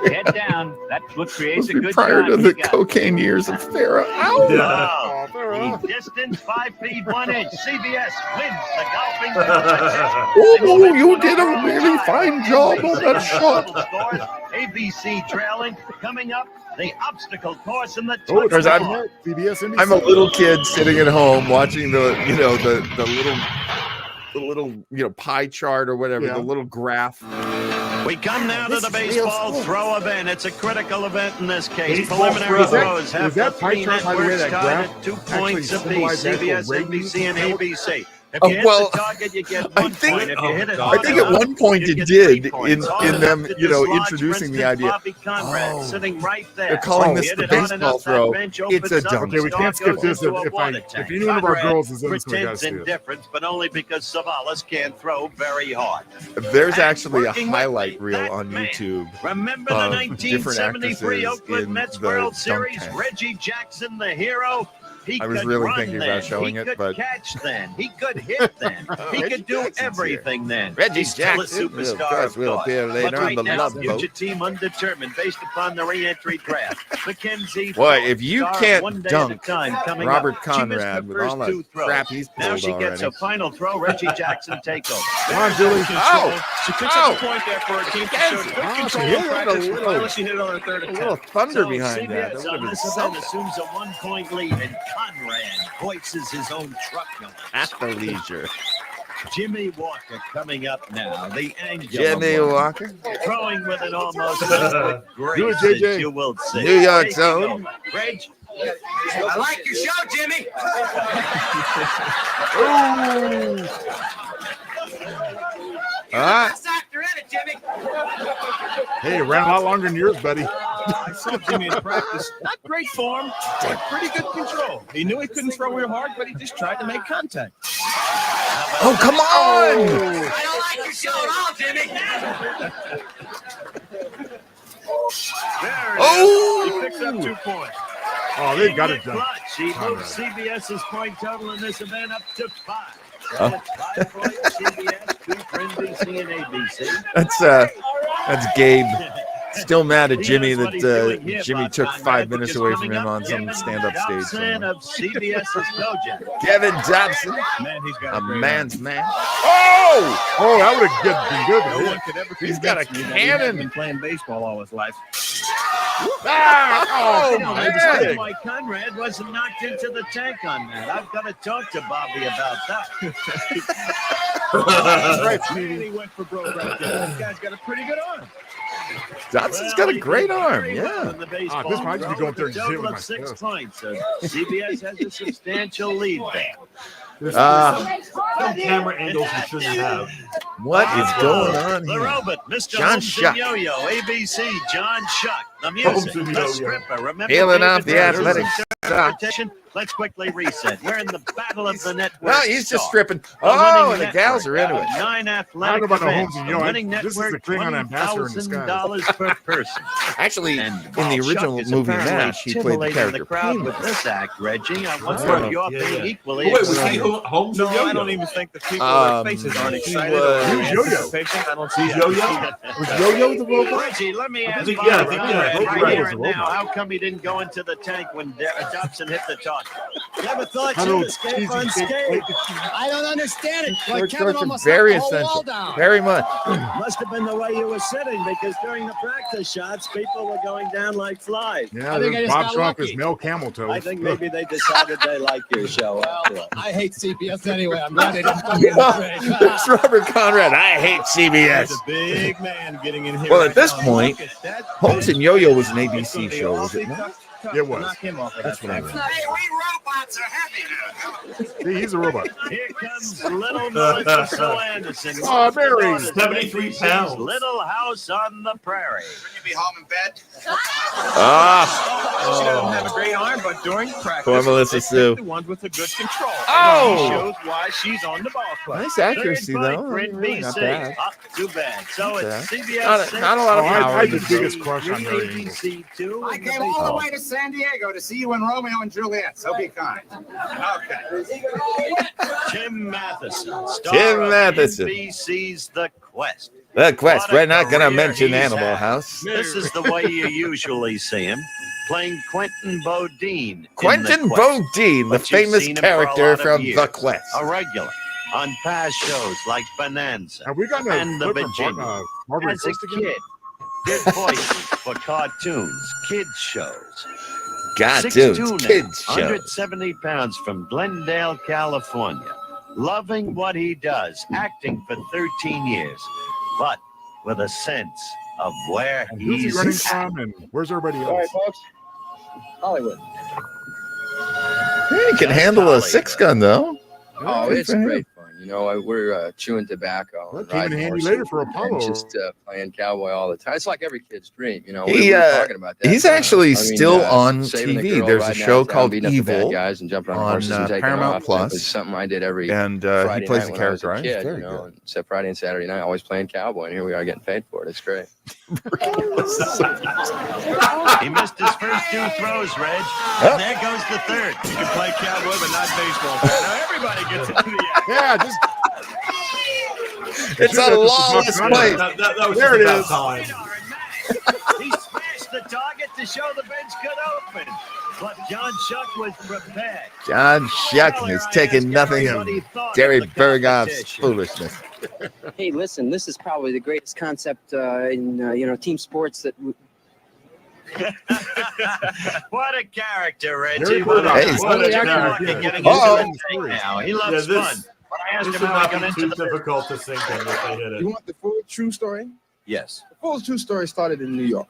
Head down. That's what creates a good Prior shot. to You the got it. cocaine years of Farrah. Ow. Oh, the distance 5 feet 1 inch. CBS wins the golfing competition. Oh, you did a really fine job on that shot. Scores, ABC trailing. Coming up, the obstacle course in the Oh, touch there's ball. CBS NBC. I'm a little kid sitting at home watching the little pie chart or whatever, Yeah. the little graph. We come now to the baseball throw event. It's a critical event in this case. Baseball Preliminary throw. throws have Was that the pie three chart, by the way, networks that tied graph at 2 actually points apiece. symbolized that CBS, for ratings? NBC, and ABC. If Oh, you hit well, the target, you get I 1 think- point. If you hit it I hard think at enough, one point you it get did 3 points. Hard in enough them, to you know, dislodge, introducing for the instance, idea. Bobby Conrad Oh. sitting right there. They're calling this Hit the it hard baseball enough, that throw. bench It's opens a up, dunk. Okay, we can't skip goes this into a if water if tank. any one of our Conrad girls is in this, we gotta pretends see it. indifference, but only because Savalas can't throw very hard. There's actually a Working with highlight me, reel that on man. YouTube Remember the of different 1973 actresses Oakland in Mets the World dunk Series? tank. Reggie Jackson, the hero. He I was could really run thinking then. about showing he it, could but- catch then. He could hit then. He Reggie could do Jackson's everything then. Reggie He's still a Jackson, superstar, of course, of will course. appear later But on right the now, Love future Boat. team undetermined based upon the re-entry draft. Mackenzie. Boy, Ford, if you star can't one day dunk at a time coming Robert up. She missed Conrad the with first all the 2 throws. crap he's Now pulled she gets already. a final throw. Reggie Jackson take over. Come on, Julie. Oh, She picks up a point there for her team. She showed good Oh, control she hit in it practice. a little- Finally, she hit it on her third A attempt. little thunder So behind that. That CBS would have on been this event something. assumes a 1-point lead, and Conrad hoists his own truck going. At the leisure. Jimmy Walker coming up now. The angle. Jimmy Walker. Throwing with an almost liquid grace, Do it, JJ. as you will see. New York Taking zone. over. Reg, I like your show, Jimmy. All right. Best actor in it, Jimmy. Hey, it ran a lot longer than yours, buddy. I saw Jimmy in practice. Not great form, but pretty good control. He knew he couldn't throw real hard, but he just tried to make contact. Oh, come on. I don't like your show at all, Jimmy. there it Oh. is. He picks up 2 points. Oh, they've got it done. Clutch. He Conrad. moves CBS's point total in this event up to 5. Oh. That's 5 points, CBS, 2 for NBC and ABC. That's Gabe. Still mad at He Jimmy knows what he's that doing here, Jimmy Bob took Conrad, 5 minutes because away from coming him up, on some Kevin stand-up stage. Dobson somewhere. of CBS's Kojak. Kevin Dobson, Man, he's got a great man's man. Oh! Oh, that would have been good. arm. No one could ever He's got a convince me that he hadn't cannon. been playing baseball all his life. Ah! Oh, I man. understand why Conrad wasn't knocked into the tank on that. I've got to talk to Bobby about that. Right, he went for broke right there. This guy's got a pretty good arm. Dobson's got a he great did arm, very well yeah. in the baseball this might just be throw going through with a and hit total with of my 6 fist. points. So CBS has a substantial lead there. Some camera angles we shouldn't have. What is going on The here? robot, Mr. John Holmes Shuck. and Yo-Yo, ABC, John Shuck. The Holmes music, and the Yo-Yo. stripper. Remember Peeling David off the Burns' athletic interpretation? Let's quickly reset. We're in the battle of the network. Well, he's just star. stripping. The Oh, winning and the gals are into it. 9 I athletic don't know about the events. Holmes and The Yo. winning This is network, the Klingon ambassador in disguise. $20,000 per person. Actually, And in while the Chuck original is movie apparently MASH, he played the titillating character the crowd with Penis. this act, Reggie. I wonder Right. if you're Yeah, being yeah. equally Oh, wait, was he excited. Holmes No, and Yo-Yo? I don't even think the people Um, their faces aren't he excited was- or He was Yo-Yo. anticipation. I don't see He's that. Yo-Yo? Was Yo-Yo the robot? Reggie, let me ask think- Bobby yeah, I think- yeah, Conrad I think right you're here right. and now, how come he didn't go into the tank when Dobson hit the target? Never thought you'd escape unscathed. I don't understand it. Like Kevin almost very knocked the whole essential. wall down. Very much. Must have been the way you were sitting, because during the practice shots, people were going down like flies. Yeah, there's Bob Trump as Mel Camel Toe. I think maybe they decided they like your show. Well, I hate CBS anyway. I'm glad they didn't put me in the trade. It's Robert Conrad. I hate CBS. There's a big man getting in here. Well, at this point, Holmes and Yo-Yo was an ABC show, was it not? It was. That's what I read. Hey, we robots are heavy now. See, he's a robot. Here comes little Melissa Sue Anderson. Oh, Mary. 73 pounds. Little House on the Prairie. Shouldn't you be home in bed? Ah. She doesn't have a great arm, but during practice, Poor Melissa Sue. the ones with a good control. Oh! She shows why she's on the ball club. Nice accuracy, Third though. fight for Really not NBC. bad. Too bad. So it's CBS. Not a lot of Oh, power. I had the biggest crush on Mary Engel. ABC 2. I came all the way to San Diego to see you in Romeo and Juliet, so be kind. Okay. Jim Matheson. Star Jim of Matheson. NBC's The Quest. The Quest. What a We're not going to career mention he's Animal had. House. This is the way you usually see him, playing Quentin Bodine. in Quentin The Quest. Bodine, the But you've famous seen him for a character lot of from years. The Quest. A regular on past shows like Bonanza Have we gotten a and The clip from Virginia. Marbury As a Coast again? kid, did voices for cartoons, kids shows. Cartoons, 6'2" now, kids shows. 170 pounds from Glendale, California. Loving what he does, acting for 13 years, but with a sense of where And who's he he's running at. from, and where's everybody All right, else? folks. Hollywood. He can handle a 6-gun, though. Oh, Good it's for him. great fun. You know, we're chewing tobacco. That and came in riding handy horses later for and Apollo. just playing cowboy all the time. It's like every kid's dream. You know, He, we were talking about that. he's actually I mean, still on saving TV. girl, There's a riding show out of town, called beating up the bad Evil guys and jumping on on horses and taking Paramount off. Plus. It was something I did every And Friday he plays night the when I was character. a Right? kid, It's very you know, good. except Friday and Saturday night, always playing cowboy, and here we are getting paid for it. It's great. He missed his first 2 throws, Reg. And there goes the third. You can play cowboy, but not baseball. Now everybody gets into the act. Yeah, just It's a lawless place. That was There just it about is. time. He smashed the target to show the bench could open. But John Shuck was prepared. John Shuck is taking nothing of Gary Berghoff's foolishness. Hey, listen, this is probably the greatest concept in team sports that. What a character, Very Reggie. good. What a Hey, character. yeah. Getting Oh. into the thing now. He loves this- fun. But I asked This him would how he not got be into too the difficult to sink in if they hit it. You want the full true story? Yes. The full true story started in New York.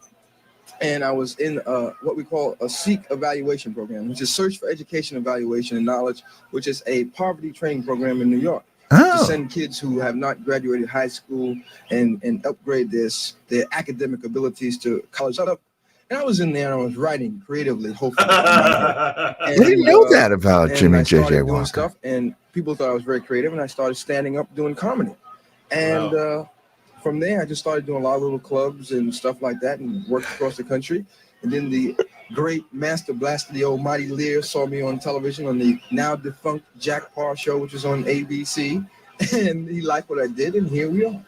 And I was in what we call a SEEK evaluation program, which is Search for Education, Evaluation, and Knowledge, which is a poverty training program in New York. To send kids who have not graduated high school and upgrade their academic abilities to college level. And I was in there and I was writing creatively, hopefully. I didn't know that about and Jimmy I started J.J. doing Walker. stuff, and people thought I was very creative, and I started standing up doing comedy. And from there, I just started doing a lot of little clubs and stuff like that, and worked across the country. And then the great Master Blaster, the almighty Lear, saw me on television on the now defunct Jack Parr show, which was on ABC. And he liked what I did, and here we are.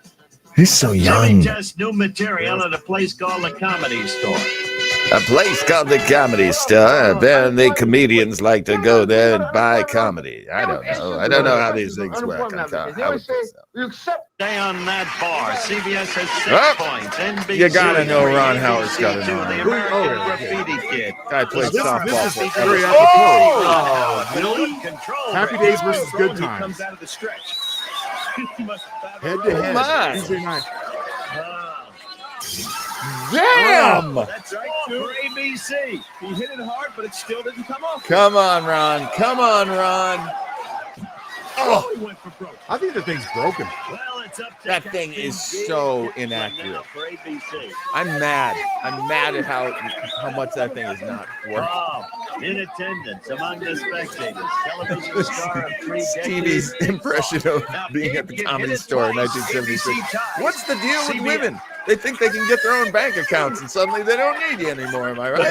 He's so Jimmy young. just new material at a place called the Comedy Store. A place called the Comedy Store. Apparently, comedians like to go there and buy comedy. I don't know. I don't know how these things work. I would think so. Stay on that bar. CBS has 6 Oh, points. NBC you gotta know 3, Ron Howard's got it ABC 2, on. The American Graffiti Kid. Guy plays This softball. is for very Everett. apropos. Really? Control. Happy Reg. Days versus Good He Times. comes out of the stretch. He must have Head batted to right. my. head. Tuesday night. Damn! That's right, too. For ABC. He hit it hard, but it still didn't come off. Come on, Ron. Come on, Ron. Oh, he went for broke. I think the thing's broken. Well, it's up to That thing Captain is John so right inaccurate. now for ABC. I'm mad. I'm mad at how much that thing is not working. Oh, in attendance among the spectators, television star of 3 Stevie's decades. impression of being at the Comedy Store in 1976. What's the deal with women? They think they can get their own bank accounts, and suddenly they don't need you anymore. Am I right?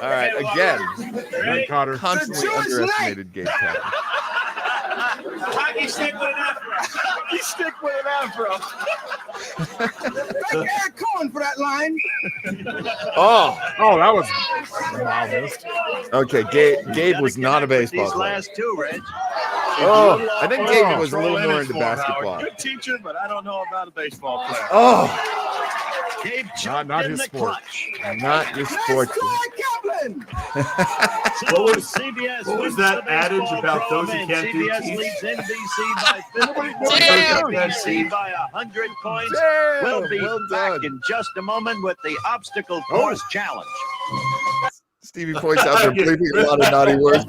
All right, again, Greg Cotter. constantly underestimated Gabe Kaplan. Hockey stick with an afro. You stick with an afro. Eric Cohen for that line. Oh, that was wow, missed. Okay, Gabe was not a baseball These player. last two, Reg. Oh, I think Gabe was a little Throw in more his into form, basketball. Howard. Good teacher, but I don't know about a baseball player. Oh, Gabe Not in his the sport. clutch. not your sports. So CBS what was wins that the adage baseball about those who program. can't do CBS teams? leads NBC by 50. NBC by 100 points. Damn, We'll be well back done. in just a moment with the obstacle course challenge. Stevie points out they're bleeping a lot of naughty words.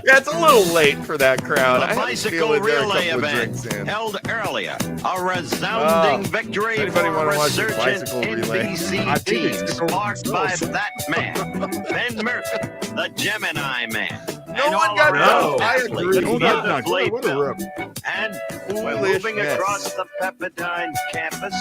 Yeah, it's a little late for that crowd. I The have a bicycle feeling there are a relay couple of event drinks in. held earlier. A resounding victory anybody for wanna watch the resurgent bicycle relay? NBC team sparked by that man, Ben Murphy, the Gemini Man. No one got No, I agree. What a rip. And we're Foolishness. moving across the Pepperdine campus.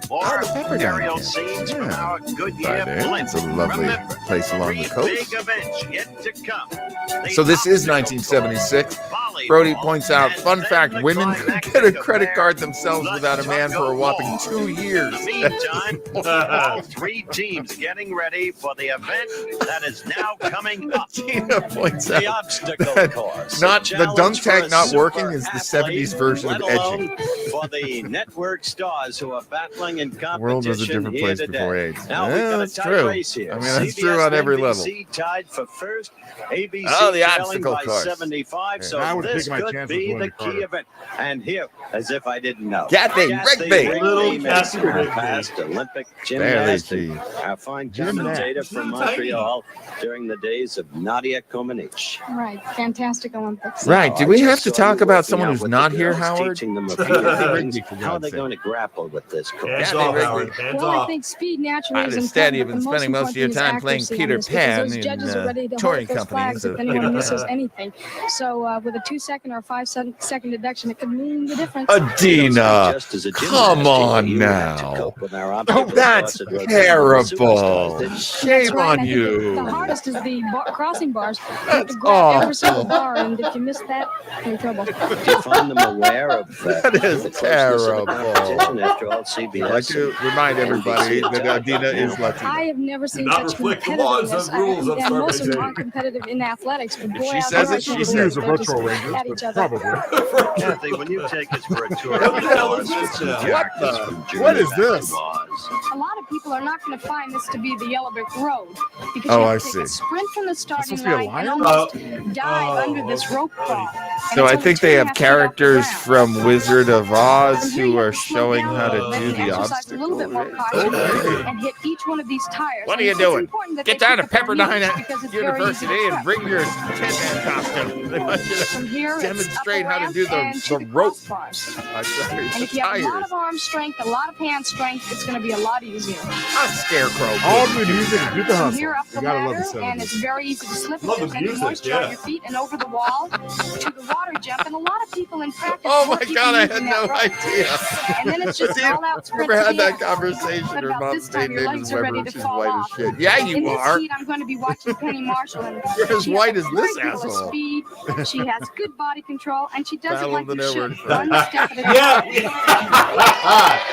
More Oh, the Pepperdine aerial campus. scenes from Yeah. our Goodyear Right there. blimp. It's a lovely Remember, place along the 3 coast. big events yet to come. The So this is obstacle 1976. course, volleyball, Brody points out, and fun then fact, the women could climactic get a credit affair, card themselves the without a man for a whopping tug-of-war. 2 years. In the meantime, all 3 teams getting ready for the event that is now coming up. Tina points The out obstacle that course. not a the dunk challenge for tag a not working super is the athlete, 70s version of let alone edging. for the network stars who are battling in The world was a competition different here place today. before AIDS. Now Yeah, we've got a that's tight true. race here. I mean, that's CBS true on and every NBC level. tied for first. ABC Oh, the trailing obstacle by course. 75. Yeah. So I would this take my could chances be with the Linda key Carter. event. And here, as if I didn't know, Kathy Rigby. Little Kathy Kathy Rigby. past Olympic Barely gymnast, she. our fine Gymnast. commentator from She's tiny. Montreal during the days of Nadia Comaneci. Right, fantastic Olympics. Right. Now, Do I we just have to saw talk you about working someone out who's with not the here, girls, Howard? teaching them a few Rigby, things. for How are God's they sake. going to grapple with this course? Hands Kathy off, Rigby. Howard. Hands Well, I off. think speed naturally I is understand important, you've but been the spending most of your important thing time is playing accuracy Peter on this, because Pan those judges in are ready to touring hold those companies flags of if Peter anyone misses Pan. anything. So with a 2-second or 5-second deduction, it could mean the difference. Adina, Just as a come gymnast, on you had to now. cope with our Oh, obstacle that's course at Rotterdam. terrible. Superstars didn't. Shame right. on I think you. The hardest is the crossing bars. You have That's to grab every single awful. bar, and if you miss that, you're in trouble. Do you find them aware of That is the closeness of the terrible. competition? After all, I'd CBS like to remind everybody that Adina is Latina. I have never seen not such reflect the laws competitiveness. and rules of And most of them Starvation. aren't competitive in athletics, but If boy, she out says there, it, I she can't says believe it. they're Virtual just Rangers, at but each other. probably. Kathy, when you take us for a tour What of the the hell is course with this some now? characters from What is Junior this? Basketballs. A lot of people are not going to find this to be the Yellow Brick Road because Oh, you I have to take see. a sprint from the starting supposed to be a line and lion? almost dive under this rope crawl. So I think they have characters from Wizard of Oz who are showing how to do the exercise a little bit more obstacle. caution and hit each one of these tires. What are And you it's doing? important that Get they down to pick up their Pepperdine heels because it's very easy to University and trip. bring your Tin Man costume. They want you From to here, demonstrate it's up a how to do ramp and the to rope. crossbars. I'm sorry, And the if you have a lot tires. of arm strength, a lot of hand strength, it's going to be a lot easier. A scarecrow. All good music and good the From hustle. here up the You gotta love ladder, the and it's 70s. very easy to slip if Love the there's any music, moisture on yeah. your feet, and over the wall to the water jump. And a lot of people in practice Oh won't my keep God, I using had that no rope. idea. And then it's just Adina, all out sprint Never to had the that end. conversation. But Her about mom's this time, your name legs is are Weber. ready to She's fall white off. as shit. Yeah, In you this are. heat, I'm going to be watching Penny Marshall, and You're as she white has as a this great deal of asshole. speed. She has good body control, and she does it Battle like of the you should, Network. one step at a Yeah. time.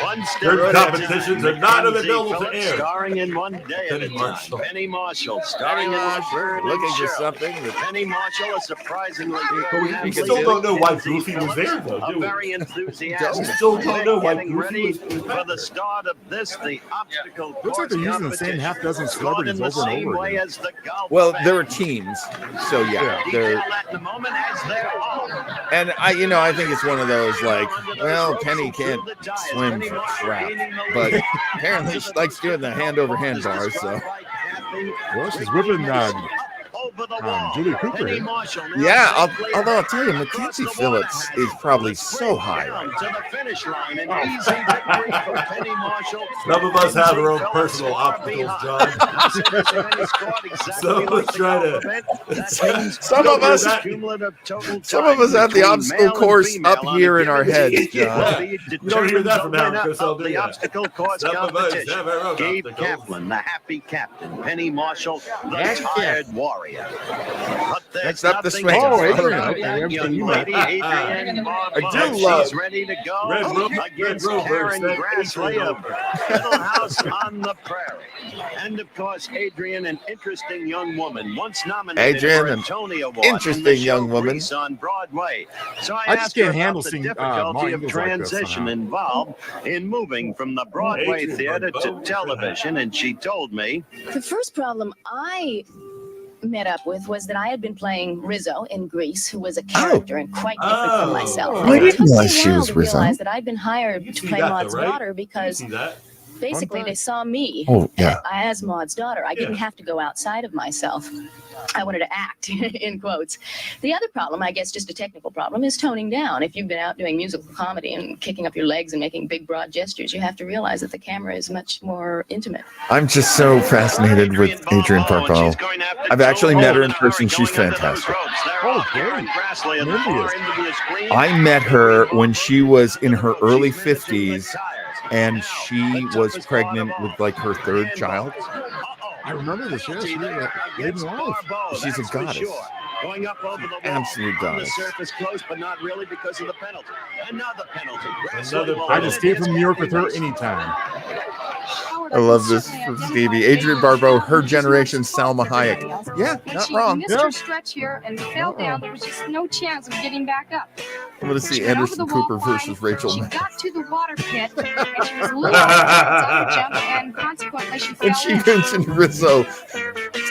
One step Your at a competitions time. are not Mackenzie available to Phillips air. Starring in One Day at a Penny Time. Marshall. Penny Marshall starring Penny in Marshall, Laverne looking and for Shirley. something that Penny Marshall, a surprisingly But we athlete. still don't know why Goofy was Phillips, there, though, a do we? very enthusiastic. We still don't know why getting Goofy ready was for the start of this, the obstacle Looks like course they're using the same competition. half dozen Going celebrities in the over and same over way again. as the golf Well, event. there are teams, so yeah, they're. Detail that in a moment as they're on. And I think it's one of those like, well, Penny can't swim for crap, but apparently she likes doing the hand over hand bars. So Well, she's whipping Julie Cooper here. yeah, although I'll tell you, Mackenzie Phillips is probably so high right now. To the finish line, an easy victory for Penny Marshall. Some of us have our own personal obstacles, John. Some of us try to. Some of us have the obstacle course up here in our heads, John. You don't hear that from Howard Cosell, do The you? obstacle course Some of us competition. have our own Gabe obstacles. Kaplan, the happy captain. Penny Marshall, the Happy tired warrior. Next up, the strangest. Oh, Adrian. Young lady, Adrian. I do love. She's ready to go Red Rover, against Red Rover, Karen said Grassley Adrian. of Little House on the Prairie. And of course, Adrian, an interesting young woman, once nominated Adrian, for a an Tony Award interesting in the show young woman. Grease on Broadway. So I I just asked her can't handle about the seeing, difficulty Martin of goes like this transition somehow. involved in moving from the Broadway Adrian theater to Barbeau. television, and she told me, The first problem I met up with was that I had been playing Rizzo in Grease, who was a character and quite different from myself. I It didn't took me a realize she while was to Rizzo. realize that I'd been hired to see play that, though, Maud's right? daughter because See that? basically they saw me Oh, yeah. as Maud's daughter. I didn't Yeah. have to go outside of myself. I wanted to act, in quotes. The other problem, I guess just a technical problem, is toning down. If you've been out doing musical comedy and kicking up your legs and making big, broad gestures, you have to realize that the camera is much more intimate. I'm just so fascinated with Adrian Barbeau. I've actually met her in person. She's fantastic. Oh, great. I met her when she was in her early 50s, and she was pregnant with like her third child. I remember this. Yes, she had a baby life. She's a goddess. Going up over the wall. Absolute On the goddess. surface close, but not really because of the penalty. Another penalty. Another I'd escape from New York with her anytime. I love this from Stevie. Adrian Barbeau, her generation, Salma Hayek. Yeah, And not she wrong. missed her stretch here and fell down. There was just no chance of getting back up. I'm going to see She went over Anderson the wall Cooper flying. versus Rachel She Maddow. got to the water pit, and she was a little off the jump, and consequently she fell When she in. mentioned Rizzo,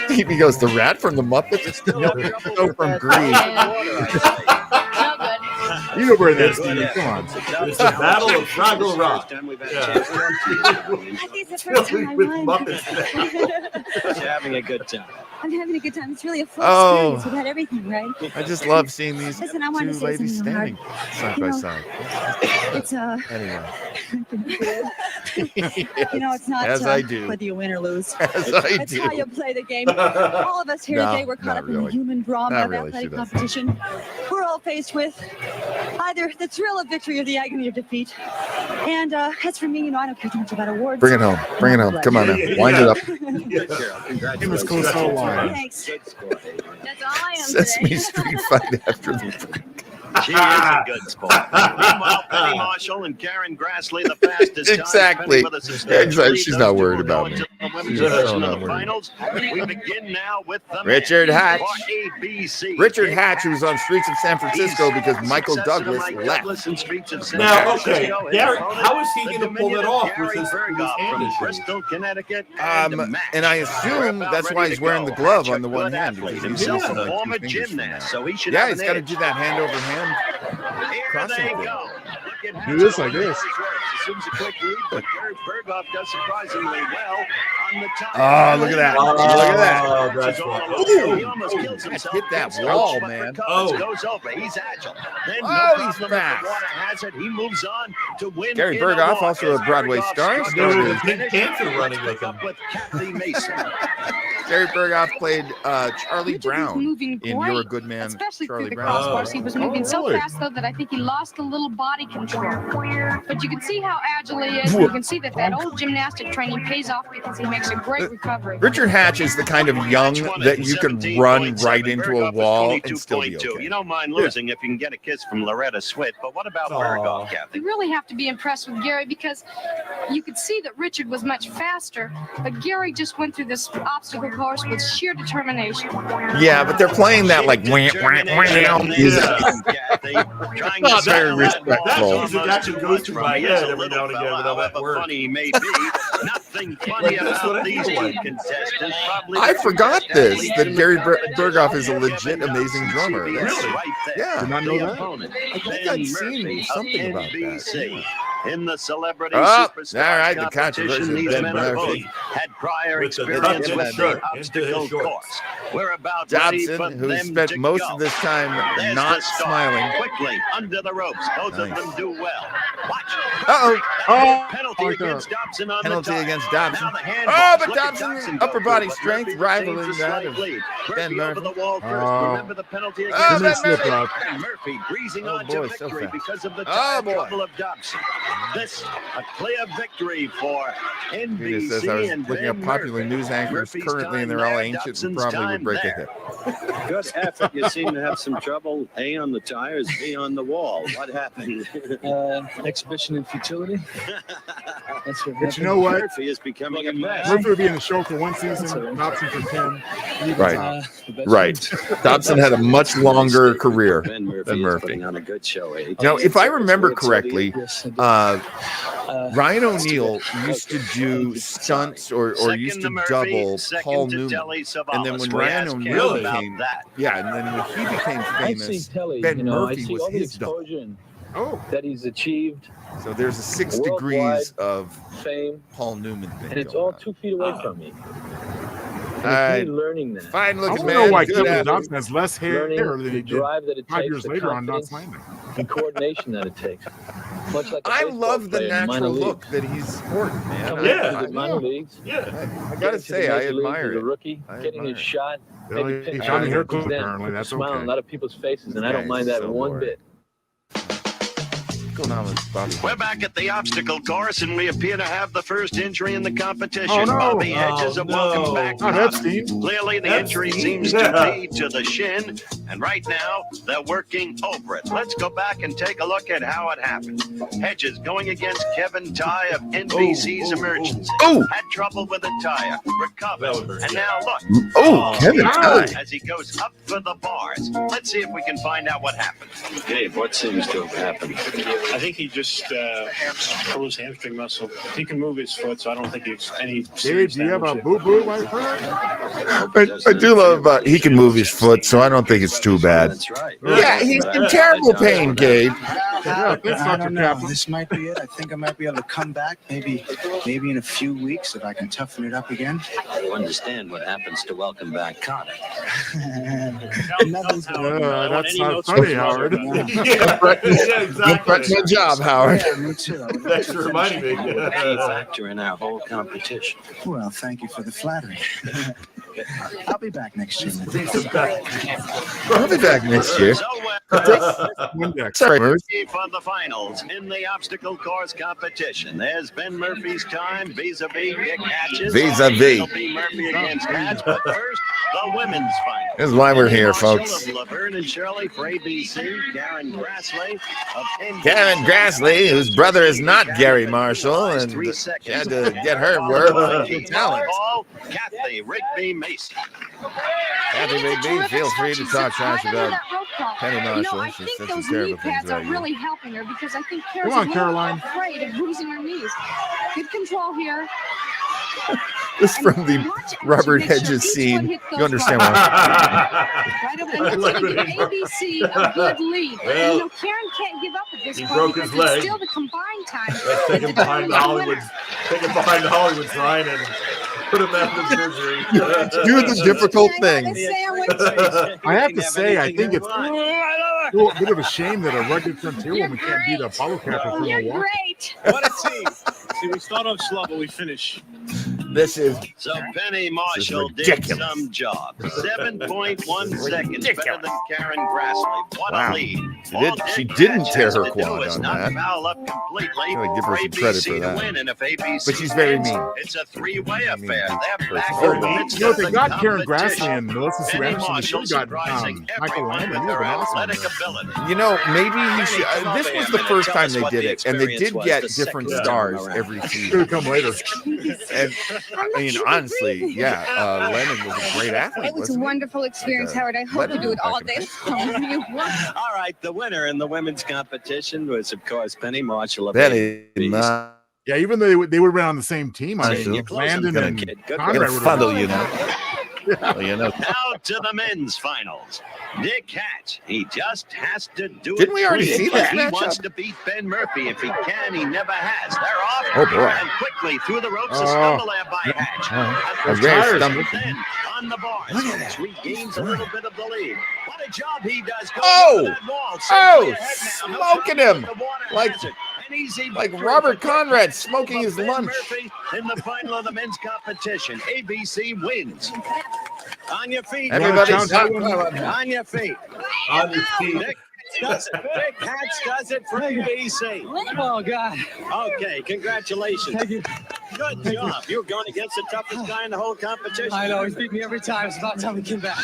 Stevie goes, the rat from the Muppets? No, Rizzo from Grease. No good. You know where that's Stevie. Come on. It's the Battle of Fraggle Rock. I think it's the first time I With won. Muppets. You're having a good time. I'm having a good time. It's really a full Oh. experience. We've had everything, right? I just love seeing these Listen, I want two to say ladies something hard. standing side You by know, side. It's Anyway, you know, it's not As I do. whether you win or lose. As I It's do. how you play the game. All of us here No, today, we're caught not up in really. the human drama Not of really, athletic she doesn't. competition. We're all faced with either the thrill of victory or the agony of defeat. And as for me, you know, I don't care too much about awards. Bring it home. Bring it home. Come on now. Wind it up. Famous coastal line. Thanks. That's all I am Sesame today. Street fight after the break. She is a good sport. Meanwhile, Penny Marshall and Karen Grassley, the fastest time. Exactly. Penny with a substantial Exactly. lead. She's Those not two worried will about go me. into the women's She's division so of not the worried. finals. We begin now with the Richard men. Hatch. For ABC. Richard Hatch, who was on Streets of San Francisco because Michael Douglas left. Now, okay, Gary, how is he going to pull it off with his hand from issue? Bristol, Connecticut. And I assume that's why he's wearing the glove on the one hand. Because he's Himself missing a like former 2 fingers from gymnast, now. so he should Yeah, have he's an got to edge. do that hand over hand crossing thing. Do this like this. Assumes a quick lead, but Gary Berghoff does surprisingly well on the top. Oh, look at that. Look at that. Oh, that's right. He almost kills himself. Hit that Gets wall, touched, but man. recovers, Oh. goes over. He's agile. Then Oh, no he's problem if fast. the water has it. He moves on to win. Gary in Berghoff, walk also as a Broadway Berghoff star. struck There out was the a Pink finish. Panther running with Pick him. up with Kathy Mason. Gary Berghoff played Charlie Richard was Brown moving in You're a great, Good Man, especially Charlie through the Brown. crossbars. He was moving so really? fast, though, that I think he lost a little body control. But you can see how agile he is. You can see that that old gymnastic training pays off because he makes a great recovery. Richard Hatch is the kind of young that you can run right into a wall and still be okay. You don't mind losing if you can get a kiss from Loretta Swit, but what about Berghoff, Kathy? You really have to be impressed with Gary because you could see that Richard was much faster, but Gary just went through this obstacle course with sheer determination. Yeah, but they're playing that like wah, wah, wah music. Trying Not to very settle that respectful. ball That music actually goes through my head every now and again without that however word. funny he may be. Nothing funny That's what about I these feel like. two contestants. Probably I the forgot best this, athletes that in Gary the competition. Berghoff is a legit amazing drummer. CBS That's- right there. Yeah. Did not know The that. opponent, I think Ben I'd seen Murphy of something about that. NBC. In the celebrity Oh, superstars all right, the competition, controversy of these Ben men have both Murphy. had prior With the experience tucked-in with shirt the into obstacle his shorts. course. We're about ready for Dobson, who them spent to most go. of this time There's not the start. smiling. Quickly under the ropes. Both Nice. of them do well. Watch. Uh-oh. Oh, Penalty against Dobson on Penalty the top. against Dobson. Now the handballs. Oh, but Look at Dobson, go upper through, body but strength Murphy rivaling retains a that slight of lead. Ben Murphy over Murphy. the wall first. Oh. Remember the penalty Oh, against Ben slip Murphy. up. and Murphy breezing Oh, on boy, to so victory fast. because of the Oh, tire boy. trouble of Dobson. This a clear victory for Goodness, NBC as I was and looking at popular news anchors currently, and they're all ancient and probably would break a hip. Good effort. You seem to have some trouble. A on the tires, B on the wall. What happened? Exhibition in futility. That's what But you know what? Murphy is becoming a mess. Murphy will be in the show for 1 season, Dobson for 10. Right. Right. Dobson had a much longer career Ben than is Murphy. putting on a good show. Eh? Now, if I remember correctly, Ryan O'Neal used to do stunts or used to double Paul Newman. And then when Ryan O'Neal became, and then when he became famous, Ben Murphy was his double. That he's achieved. So there's a 6 degrees of fame, Paul Newman thing. and it's all 2 feet away from me. Learning that. Fine I looking don't know why man. Kevin Dobson has less hair Learning than he the did drive that it 5 takes, years the later on Knots confidence, Landing. the coordination that it takes. Much like a I baseball love the player in minor natural leagues. look that he's sporting, man. Coming up through the minor leagues. I gotta getting to say, the I major leagues admire as it. a rookie, I getting admire his it. shot, Well, maybe he pitching got a haircut, then apparently. puts a That's smile on okay. a lot of people's faces, and I Guys don't mind that so one boring. bit. What's going on with Bobby? We're back at the obstacle course, and we appear to have the first injury in the competition. Oh, no. Bobby Hedges, and welcome back. Not Epstein. Clearly, the injury seems to be to the shin, and right now, they're working over it. Let's go back and take a look at how it happened. Hedges going against Kevin Ty of NBC's Emergency. Had trouble with a tire, recovered, and now look. Kevin Ty. As he goes up for the bars. Let's see if we can find out what happened. Gabe, what seems to have happened? I think he just pulled his hamstring muscle. He can move his foot, so I don't think it's any Dave, serious do you have a damage. boo-boo, my friend? I do love he can move his foot, so I don't think it's too bad. That's right. Yeah, he's in terrible pain, Gabe. Yeah, thanks, I Dr. don't know. Kaplan. This might be it. I think I might be able to come back maybe in a few weeks if I can toughen it up again. You understand what happens to welcome back Connor. Nothing's That's not funny, Howard. Don't threaten my job, Howard. Yeah, me too. Thanks for reminding me. Key factor in our whole competition. Well, thank you for the flattery. I'll be back next year. I'll be back next year. Sorry, Murphy. For the finals in the obstacle course competition. There's Ben Murphy's time vis-a-vis Dick Hatches. Vis-a-vis. It'll be Murphy against Hatch, but first, the women's final. This is why we're here, Marshall folks. Of Laverne and Shirley for ABC, Karen Grassley of NBC. Karen Grassley, whose brother is not Gary Marshall, and she had to get her work with talent. Kathy Rigby Mason. Kathy Rigby, feel free to talk trash about Penny Marshall. I She think said some those knee terrible things pads are about you. really helping her because I think Come Kara's on, a Caroline. little afraid of losing her knees. Good control here. This is from the Robert Hedges scene. You understand why? Right over there. It's going to give ABC a good lead. Well, you know, Karen can't give up at this he point broke because his leg. it's still the combined time. Let's take him behind the Hollywood. Take him behind the Hollywood sign and put him out of surgery. Do the difficult thing. I have to say, I think it's a bit of a shame that a rugged frontier woman can't beat a bottle capper from You're Milwaukee. great. What a team. See, we start off slow, but we finish. This is So Penny Marshall did ridiculous. some job. 7.1 seconds better than Karen Grassley. What Wow. a lead. She All Dick didn't Hatch tear has her to do quad is on not that. foul up completely I'm gonna give her for some ABC credit for to that. win. And if ABC But she's very wins, mean. it's a three-way affair. They're for back sure. in the midst You know, of if the they got Karen competition. Grassley and Melissa Sue Penny Anderson, they Marshall should have surprising got Michael everyone Lamb. with He was her an awesome. athletic ability. You know, maybe you should. This was the first time they did it, and they did experience was get the different second stars time around. every Should season. have come later. And I mean, honestly, yeah, Lennon was a great athlete. It was a wasn't he? wonderall experience, Okay. Howard. I hope you do it all day long. You won. All right, the winner in the women's competition was, of course, Penny Marshall of Penny, ABC. Yeah, even though they would have been on the same team, I Marshall. think Landon Gonna- and Good I'm Conrad gonna would funnel have you now. Well, you know. Now to the men's finals. Dick Hatch, he just has to do it. Didn't we already quick. see that He matchup? wants to beat Ben Murphy. If he can, he never has. They're off. Oh, boy. And quickly through the ropes, a Oh. stumble there by Hatch. A rare stumble. Then on the bars, Hatch regains a little bit of the lead. What a job he does. Going Oh! over that wall. Oh, Safely ahead now. No smoking problem him. with the water Like- hazard. An easy Like victory Robert for Conrad smoking but his Ben lunch. Murphy in the final of the men's competition. ABC wins. On your feet. Everybody Challenge stop. On your feet. On his feet. Dick does it. Dick Hatch does it for ABC. Oh, God. Okay, congratulations. Thank you. Good job. You're going against the toughest guy in the whole competition. I know, he's beat me every time. It's about time we came back.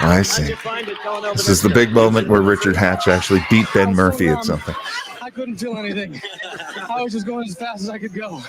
I see. This is the big moment where Richard Hatch actually beat Ben Murphy at something. I couldn't feel anything. I was just going as fast as I could go.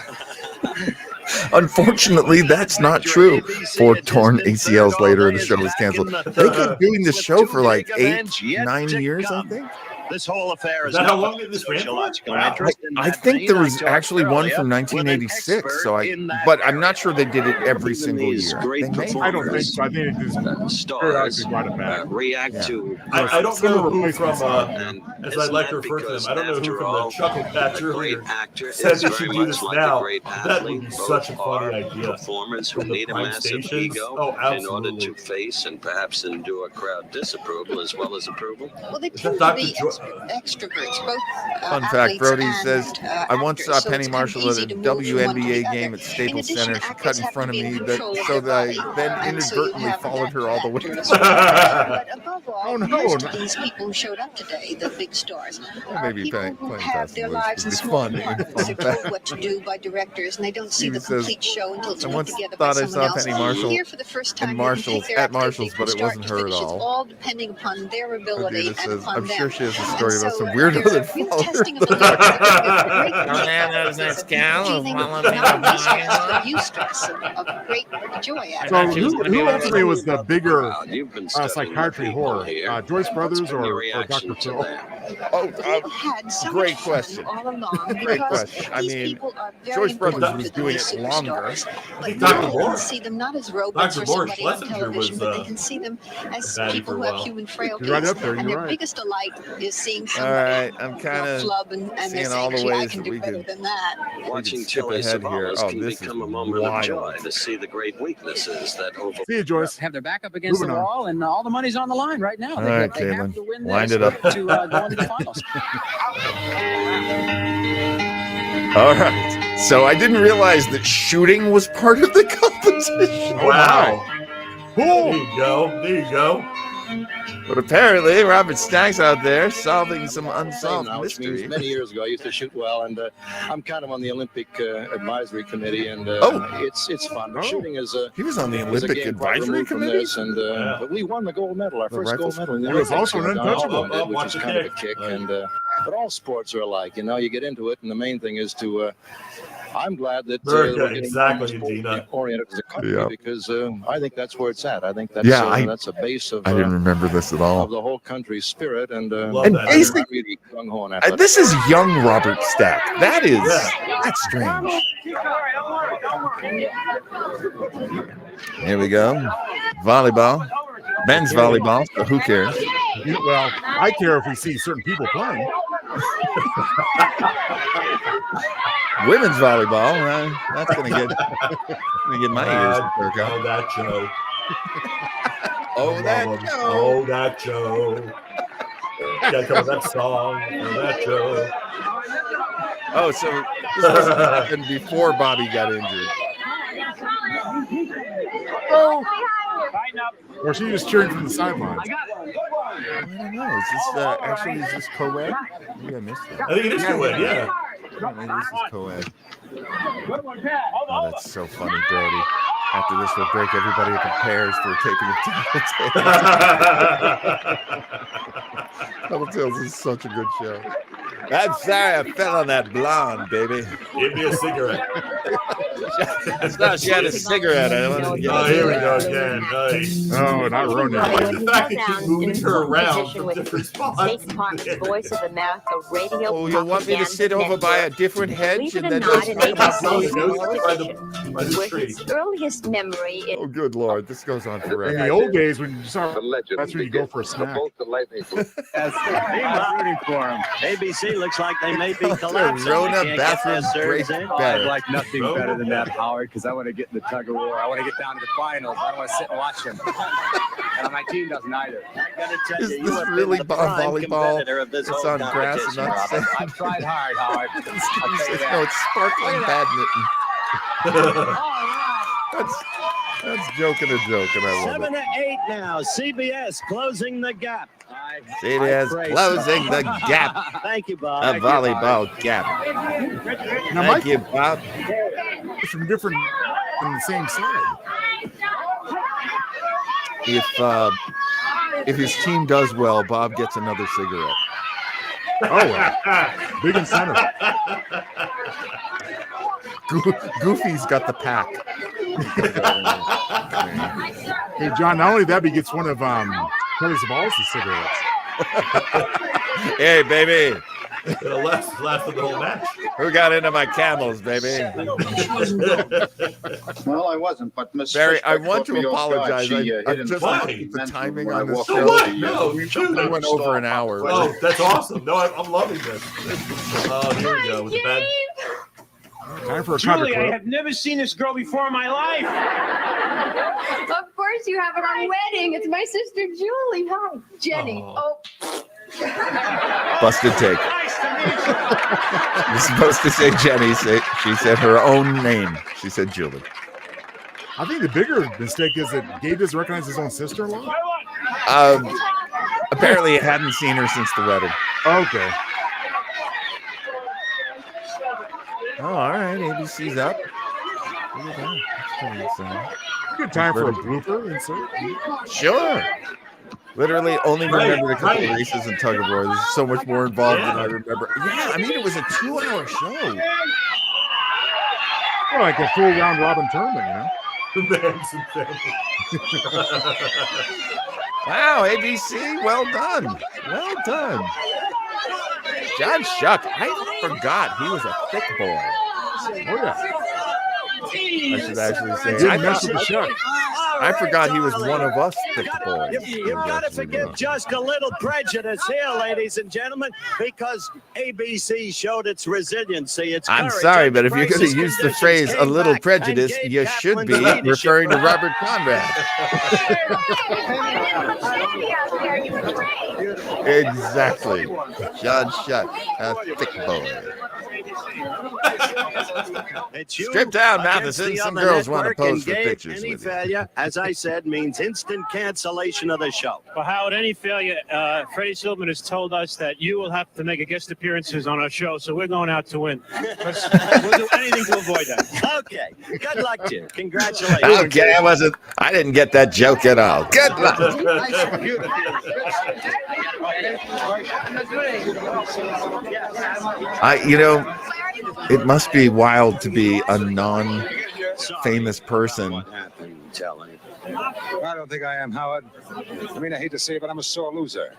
Unfortunately, that's not true. 4 torn ACLs later, the show was canceled. They kept doing this show for like 9 years, I think. This whole affair is Is that how now long of this ran for? sociological Wow. interest. In I that think vein, there was talked actually one earlier from with an 1986. expert But I'm not sure they did it every single These year. great They may. I don't think so. I think it just stars brought it back. react to. I don't know who from, And as isn't I like that to refer to them, because I don't know who after from all, the Chuckle Patch a earlier great actor said is they very should do much this like now. a great That would athlete. be such a Both funny are idea. performers who From the need a prime massive stations? ego Oh, in order absolutely. to face and perhaps endure crowd disapproval as well as approval. Well, they Is tend that to be Dr. extroverts, both Fun fact, athletes Brody and, says, I once saw actors, so Penny it's kind of Marshall at easy a to move from one to WNBA the game other. at Staples In addition, Center. She cut actors in have front to of be in me, control that, of so their that I body, then and so you inadvertently have followed her all the way. factor as well. But above all, Oh, no. most of these people who showed up today, the big stars, are Maybe people playing who have fast their and lives in loose would be small fun. compartments. They're told what to do by directors, and they don't see Stevie the says, complete show until it's I put once together by thought I someone saw else. Penny Marshall Here for the first time, in they can Marshalls take their at activity Marshalls, from but it start wasn't to her at finish. It's all. all depending upon their ability Odita and says, upon I'm them. sure she has a And story about so some weirdo there's a that real followed her. testing of the limits. Great Tornadoes and scowls, feeling follow not me of to distress, but eustress of great joy. So who ultimately was the bigger You've been studying psychiatry the people horror? here. Joyce Brothers What's been your or reaction Dr. to Phil? that? We've had so Great much question. fun all along Great because question. I these mean, people are very Joyce Brothers important was to doing these it longer. superstars. I think But Dr. now they Laura. can see them not as robots Dr. or Laura somebody on Schlesinger television, was, but they can see them as Batty people for a who have while. human frailties. You're right up there, and you're their right. biggest delight is seeing All somebody right, I'm kind of flub and they're seeing saying, all the gee, I ways can that do we better could than that. Watching skip Tilly ahead here. Savalas Oh, can this is become a moment of joy wild. to see the great weaknesses that over. See you, Joyce. Have their back up against Moving the on. wall, and all the money's on the line right now. All They, right, they have Caitlin, to win wind this it up. to go into the finals. All right. So I didn't realize that shooting was part of the competition. Wow. There Cool. you go. There you go. But apparently, Robert Stack's out there solving some unsolved now, which means mystery. many years ago I used to shoot well, and I'm kind of on the Olympic advisory committee, and it's fun. But shooting is a He was on the is a Olympic game quite advisory removed from committee? this, and but we won the gold medal, our The first rifles? gold medal. In the He was Olympics, also an Don untouchable. Korbman did, which Watch is the kind of a kick. kick, and but all sports are alike. You know, you get into it, and the main thing is to. I'm glad that Very we're good. getting Exactly, more Dina. oriented as a country Yeah. because I think that's where it's at. I think that's that's a base of I didn't remember this at all. of the whole country's spirit, and And I'm basically, really gung-ho on that. this is young Robert Stack. That's strange. Here we go. Volleyball. Men's volleyball, so who cares? Well, I care if we see certain people playing. Women's volleyball, that's gonna get my ears to perk up. Oh, that Joe. Oh, that Joe. Oh, that Joe. Gotta come with that song. Oh, that Joe. Oh, so this was happened before Bobby got injured. Oh. Or she just cheering from the sidelines. I don't know. Is this is this co-ed? Maybe I missed that. I think it is co-ed, yeah. Maybe this is co-ed. Oh, that's so funny, Brody. After this, we'll break everybody up in pairs for taping of Double Tails is such a good show. I'm sorry I fell on that blonde, baby. Give me a cigarette. No, she had a cigarette. I wanted to get Oh, here we go again. Nice. Oh, not Ronan. I like the fact that keep moving her around from different spots. Voice of America radio. Oh, you want me to sit over by a different hedge and then not, an ABC's by the tree. his earliest memory is Oh, good Lord. This goes on In forever. the old days, when you saw that's when you go for a snack. I'm rooting for him. ABC looks like they may be collapsing. Rona They can't get bathroom their break serves in. better. I'd like nothing better than that, Howard, because I want to get in the tug of war. I want to get down to the finals. I don't want to sit and watch them. And my team doesn't either. I gotta tell Is you, you this have been really the bar prime volleyball? competitor of this It's whole on grass and competition, not Robert. sand. I've tried hard, Howard. I'll tell you that. No, it's sparkling badminton. That's joking a joke, and I love 7 it. to 8 now. CBS closing the gap. I CBS closing the gap. Thank you, Bob. A volleyball gap. Now, Thank you, Bob. From different, on the same side. If his team does well, Bob gets another cigarette. Oh, well. Big incentive. Goofy's got the pack. Hey, John, not only that, but he gets one of Kelly Savalas' cigarettes. Hey, baby. It'll last the whole match. Who got into my camels, baby? Well, I wasn't, but Miss Barry, I Suspect want caught to me off guard. apologize. She, hit I'm in just front of looking me at the mentally timing when I on this walked show. out What? the, No, we shoot. went over an hour. Oh, that's awesome. No, I'm loving this. Oh, here we go with the bad. Time for a Julie, I counter have never seen this girl before in my life. Of course you have it on wedding. It's my sister Julie. Hi, Jenny. Oh. Busted take. You're supposed to say Jenny. She said her own name. She said Julie. I think the bigger mistake is that Gabe doesn't recognize his own sister-in-law. Apparently, he hadn't seen her since the wedding. Okay. Oh, all right. ABC's up. Look at that. That's pretty exciting. Good time for a blooper insert. Sure. Literally only remembered a couple of races in tug of war. There's so much more involved than I remember. Yeah, I mean, it was a 2-hour show. Well, like a full round robin tournament, you know? Manson family. Wow, ABC, well done. Well done. John Shuck, I forgot he was a thick boy. Oh, yeah. I should actually say. Didn't mess with the Shuck. I forgot he was one of us thick boys. You've got to forgive just a little prejudice here, ladies and gentlemen, because ABC showed its resiliency. Its I'm courage sorry, under but if you're going to crisis use the conditions, phrase "a came little back prejudice," and gave you should Kaplan be the leadership referring to role. Robert Conrad. Exactly. John Shuck, a thick boy. Strip down, Matheson. Some girls want to pose for pictures Any with you. failure, as I said, means instant cancellation of the show. Well, Howard, any failure, Freddie Silverman has told us that you will have to make a guest appearances on our show, so we're going out to win. We'll do anything to avoid that. Okay. Good luck to you. Congratulations. Okay, I didn't get that joke at all. Good luck. It must be wild to be a non-famous person. I don't think I am, Howard. I mean, I hate to say it, but I'm a sore loser.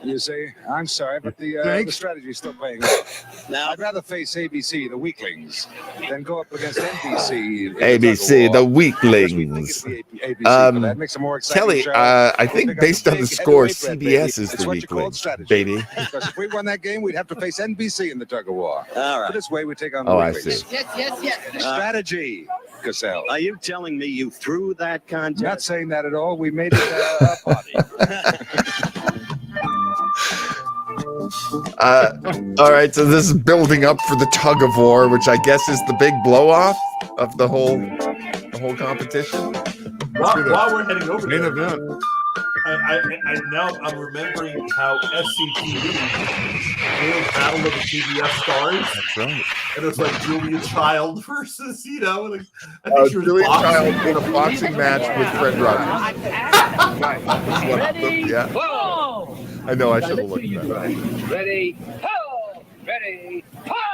You see, I'm sorry, but the strategy is still paying off. Now, I'd rather face ABC, the weaklings, than go up against NBC. ABC, the weaklings. That makes a more exciting Kelly, show. I think based on the score, CBS is the weaklings, baby. Because if we won that game, we'd have to face NBC in the tug of war. All right. But this way, we take on the Oh, I weaklings. see. Yes. Strategy, Cassell. Are you telling me you threw that contest? Not saying that at all. We made it a party. All right, so this is building up for the tug of war, which I guess is the big blow off of the whole competition. While we're heading over Main there, event. I'm remembering how SCTV did Battle of the TBS Stars. That's right. And it was like Julia Child versus, like, I think she was Julia boxing. Child in a boxing match with Fred Rogers. Yeah. Whoa! I know I should have looked at that. Ready? Ho! Ready? Ho!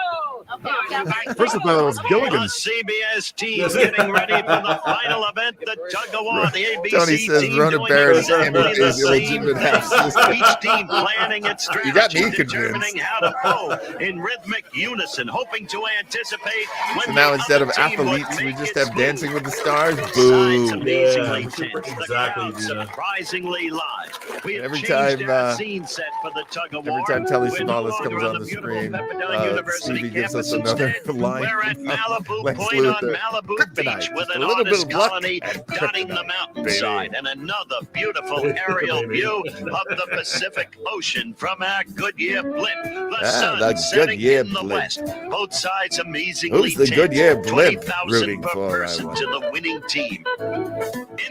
First of all, it was The Gilligan's. CBS team getting ready for the final event, the tug of war. The ABC Tony says team Rona doing Barrett is exactly Andy the Day's illegitimate same half-sister. thing. Each team planning its strategy, You got me determining convinced. how to flow in rhythmic unison, hoping to anticipate when So now the instead of other team would athletes, we make just its have Dancing with the Stars. Sides Boo. amazingly Yeah, tense. The exactly, crowd Dina. surprisingly live. We have Every changed time, our scene set for the tug of war. Every time Telly We're no Savalas longer comes on on the beautiful screen, Pepperdine University Stevie gives us campus. another We're at Malibu Point on Malibu Beach with an artist colony dotting the mountainside and another beautiful aerial view of the Pacific Ocean from our Goodyear blimp. The sun setting in the west. Both sides amazingly Who's the tense. Goodyear blimp 20,000 rooting per for, I person wonder? to the winning team.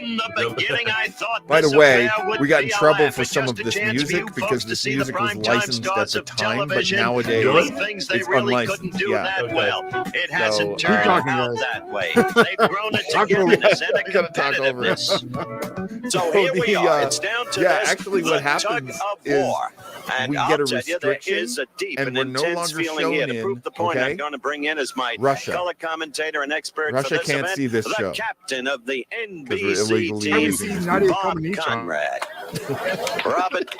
In the beginning, I thought By the this way, affair would we got in be a trouble laugh for and some of just a this chance for you music because folks to this see the music was primetime licensed at stars the of time, but television nowadays doing things they it's really unlicensed. couldn't do Yeah. that well. It hasn't So, turned out guys. that way. They've grown a togetherness and a We gotta talk over it. competitiveness. So here we are. It's down to yeah, this, actually the what tug happens of is war. And we I'll get a tell you, there restriction, is a deep and and we're no intense longer feeling here. shown To prove in, the point, okay? I'm going to bring in as my Russia. color commentator and expert Russia for this can't event, see this the show. captain of the we're NBC illegally team, using Bob Conrad. Robert.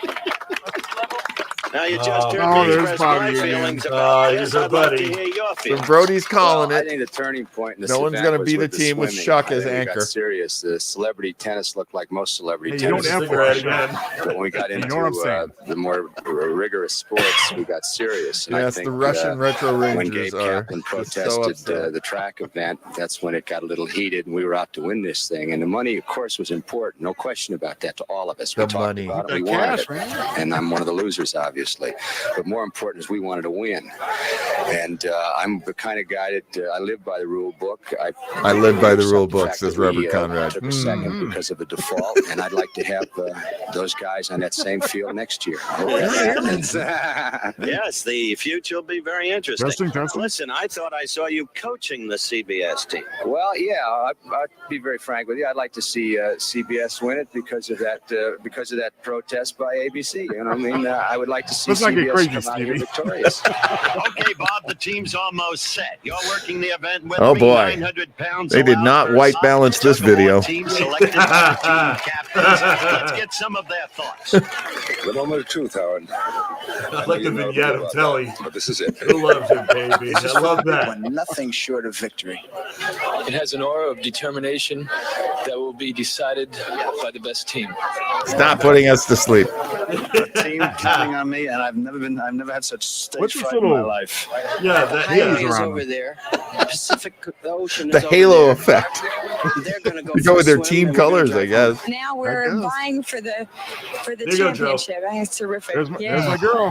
Now you just heard me there's express Bobby my again. feelings about this. he's a I'd like to buddy. hear your So feelings. Brody's calling I it. think the turning point in this No one's event gonna was be the with team with swimming. Shuck I as think we anchor. got serious. The celebrity tennis looked like most celebrity Hey, you don't tennis. F word again. But when we got You into know what I'm saying? the more rigorous sports, we got serious. And I Yes, think the Russian Retro when Rangers Gabe are Kaplan just so protested upset. the track event, that's when it got a little heated, and we were out to win this thing. And the money, of course, was important. No question about that to all of us. We The talked money. about it. That We wanted cash, it. man. And I'm one of the losers, obviously. But more important is we wanted to win. And I'm the kind of guy that I live by the rule book. I live by the rule fact book, that says we, Robert Conrad. Took a second because of the default, and I'd like to have those guys on that same field next year. I hope that happens. Yes, the future will be very interesting. Testing. Listen, I thought I saw you coaching the CBS team. Well, yeah, I'd be very frank with you. I'd like to see CBS win it because of that protest by ABC. You know what I mean? I would like to see Let's not get CBS crazy, come out here Stevie. victorious. Okay, Bob, the team's almost set. You're working the event with Oh, me, boy. 900 pounds They did allowed not per white side. balance this Tug of war video. Team selected by the team captains. Let's get some of their thoughts. The moment of truth, Howard. I like the vignette of Telly. But this is it. Who loves him, baby? I love that. Nothing short of victory. It has an aura of determination that will be decided by the best team. Stop putting us to sleep. Team counting on me, and I've never had such stage What's this fright in my little- life. Yeah, that, Haze yeah. around over there. Pacific Ocean The is over halo there. effect. They're gonna go They go for with their a swim, team and we're gonna colors, I drive guess. Now I we're guess. vying for the There you go, Joe. championship. I think it's terrific. There's my girl.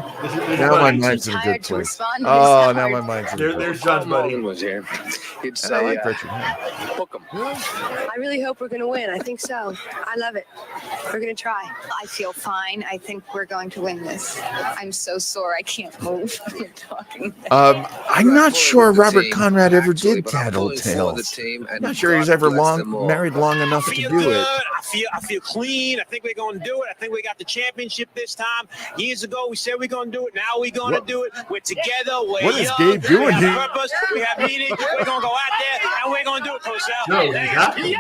Now my mind's in a good Tired to place. respond to Oh, this now hard. my mind's in a good place. There's John's buddy. Morgan was here. He'd And I say, like Richard. Huh? book 'em. I really hope we're going to win. I think so. I love it. We're going to try. I feel fine. I think we're going to win this. I'm so sore. I can't move. I'm talking. I'm not sure Robert team, Conrad ever actually, did but I'm pulling for the Tattletales. team, and I'm not sure he's God ever bless them all. married long enough to feel do good. it. I feel clean. I think we're going to do it. I think we got the championship this time. Years ago, we said we're going to do it. Now we're going to do it. We're together. We're What is young. Gabe doing we here? have purpose. We have meaning. We're going to go out there, and we're going to do it, Cosell. No, he's happy.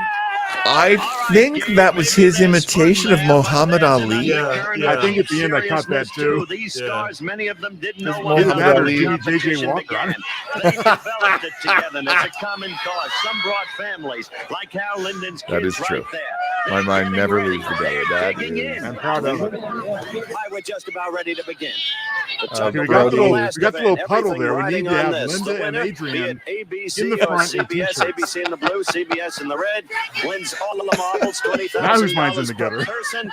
I think that was his imitation of Muhammad Ali. Yeah, yeah. I think at the end I caught that too. These Yeah. stars, many of them didn't know Does what Muhammad Either that or Ali- Jimmy J.J. competition Walker. began. They developed it togetherness, a common cause. Some brought families, like Hal Linden's kids That is true. right there. My mind never leaves the belly. That Digging is. in. I'm proud of it. Hi, we're just about ready to begin. The Okay, tug we of got war the of little- last we got the event, little puddle everything there. We riding need to on have this. Linda The and winner, Adrian be it ABC in the or front in CBS, t-shirts. ABC in the blue, CBS in the red, wins all of the marbles, Now whose mind's in $20,000 the per gutter? person,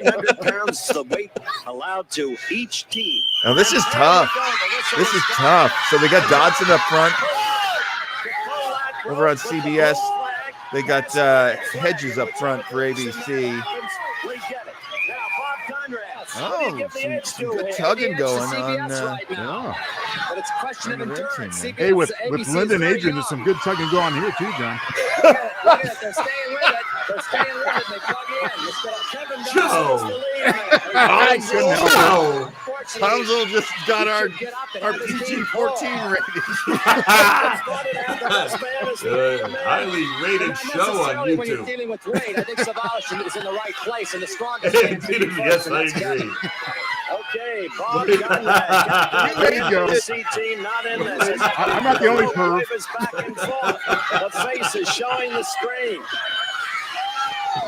900 pounds the weight allowed to each team. Now this is tough. This is tough. So they got Dodson up front. Over on CBS, they got Hedges up front for ABC. Oh, some good tugging going on. Yeah. But it's a question of on the red endurance. team, man. Hey, with ABC is Linda and very Adrian, there's some young. good tugging going on here too, John. Look at it. They're staying with it. They're staying with it. They plug in. Let's get Kevin Joe. Johnson is the lead. I couldn't help it. No. Townsville just got our PG-14 rating. Highly rated show on When you're YouTube. dealing with weight, I think Savalas is in the right place and the strongest. Yes, I agree. Okay, Bob Conrad. There you go. Team not in this. I'm not the only perv. Drivers back and forth. The faces showing the screen.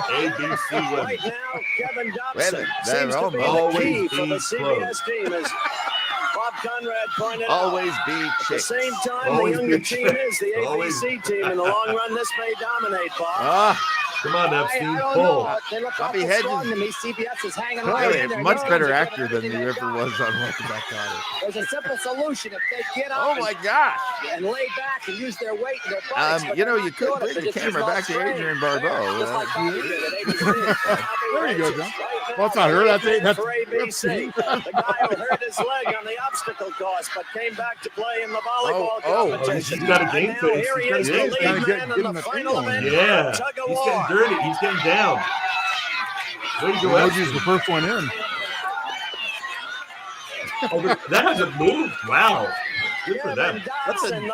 ABC Right wins. now, Kevin Well, Dobson they're seems to be the almost key for the always CBS team as Bob Conrad pointed Always out. be At the chicks. same time, Always the younger be team is the Always. ABC team. In the long run, this may dominate, Bob. Ah. Come on, Epstein, I don't pull. know. They look Bobby awful Hedges. strong to me. CBS is hanging By right the way, in there. much Nerves better are actor giving than everything you they ever got. was on Welcome Back, Kotter. There's a simple solution. If they get up Oh my gosh. and lay back and use their weight and their bodies, but You know, they're you not could doing it. bring They're the just camera not back to straight. Adrian There, Barbeau. just like Bobby did at ABC. There you go, John. Well, it's not her. That's it. That's For ABC, the guy who hurt his leg on the obstacle course, but came back to play in the volleyball competition. He's got a game And now face. here he is, the he's lead kinda man in getting the the final thing event going. Yeah, of tug of he's war. getting dirty. He's getting down. Way to go, Emoji's Epstein. the first one in. Oh, that hasn't moved. Wow. Good for them. That's intense.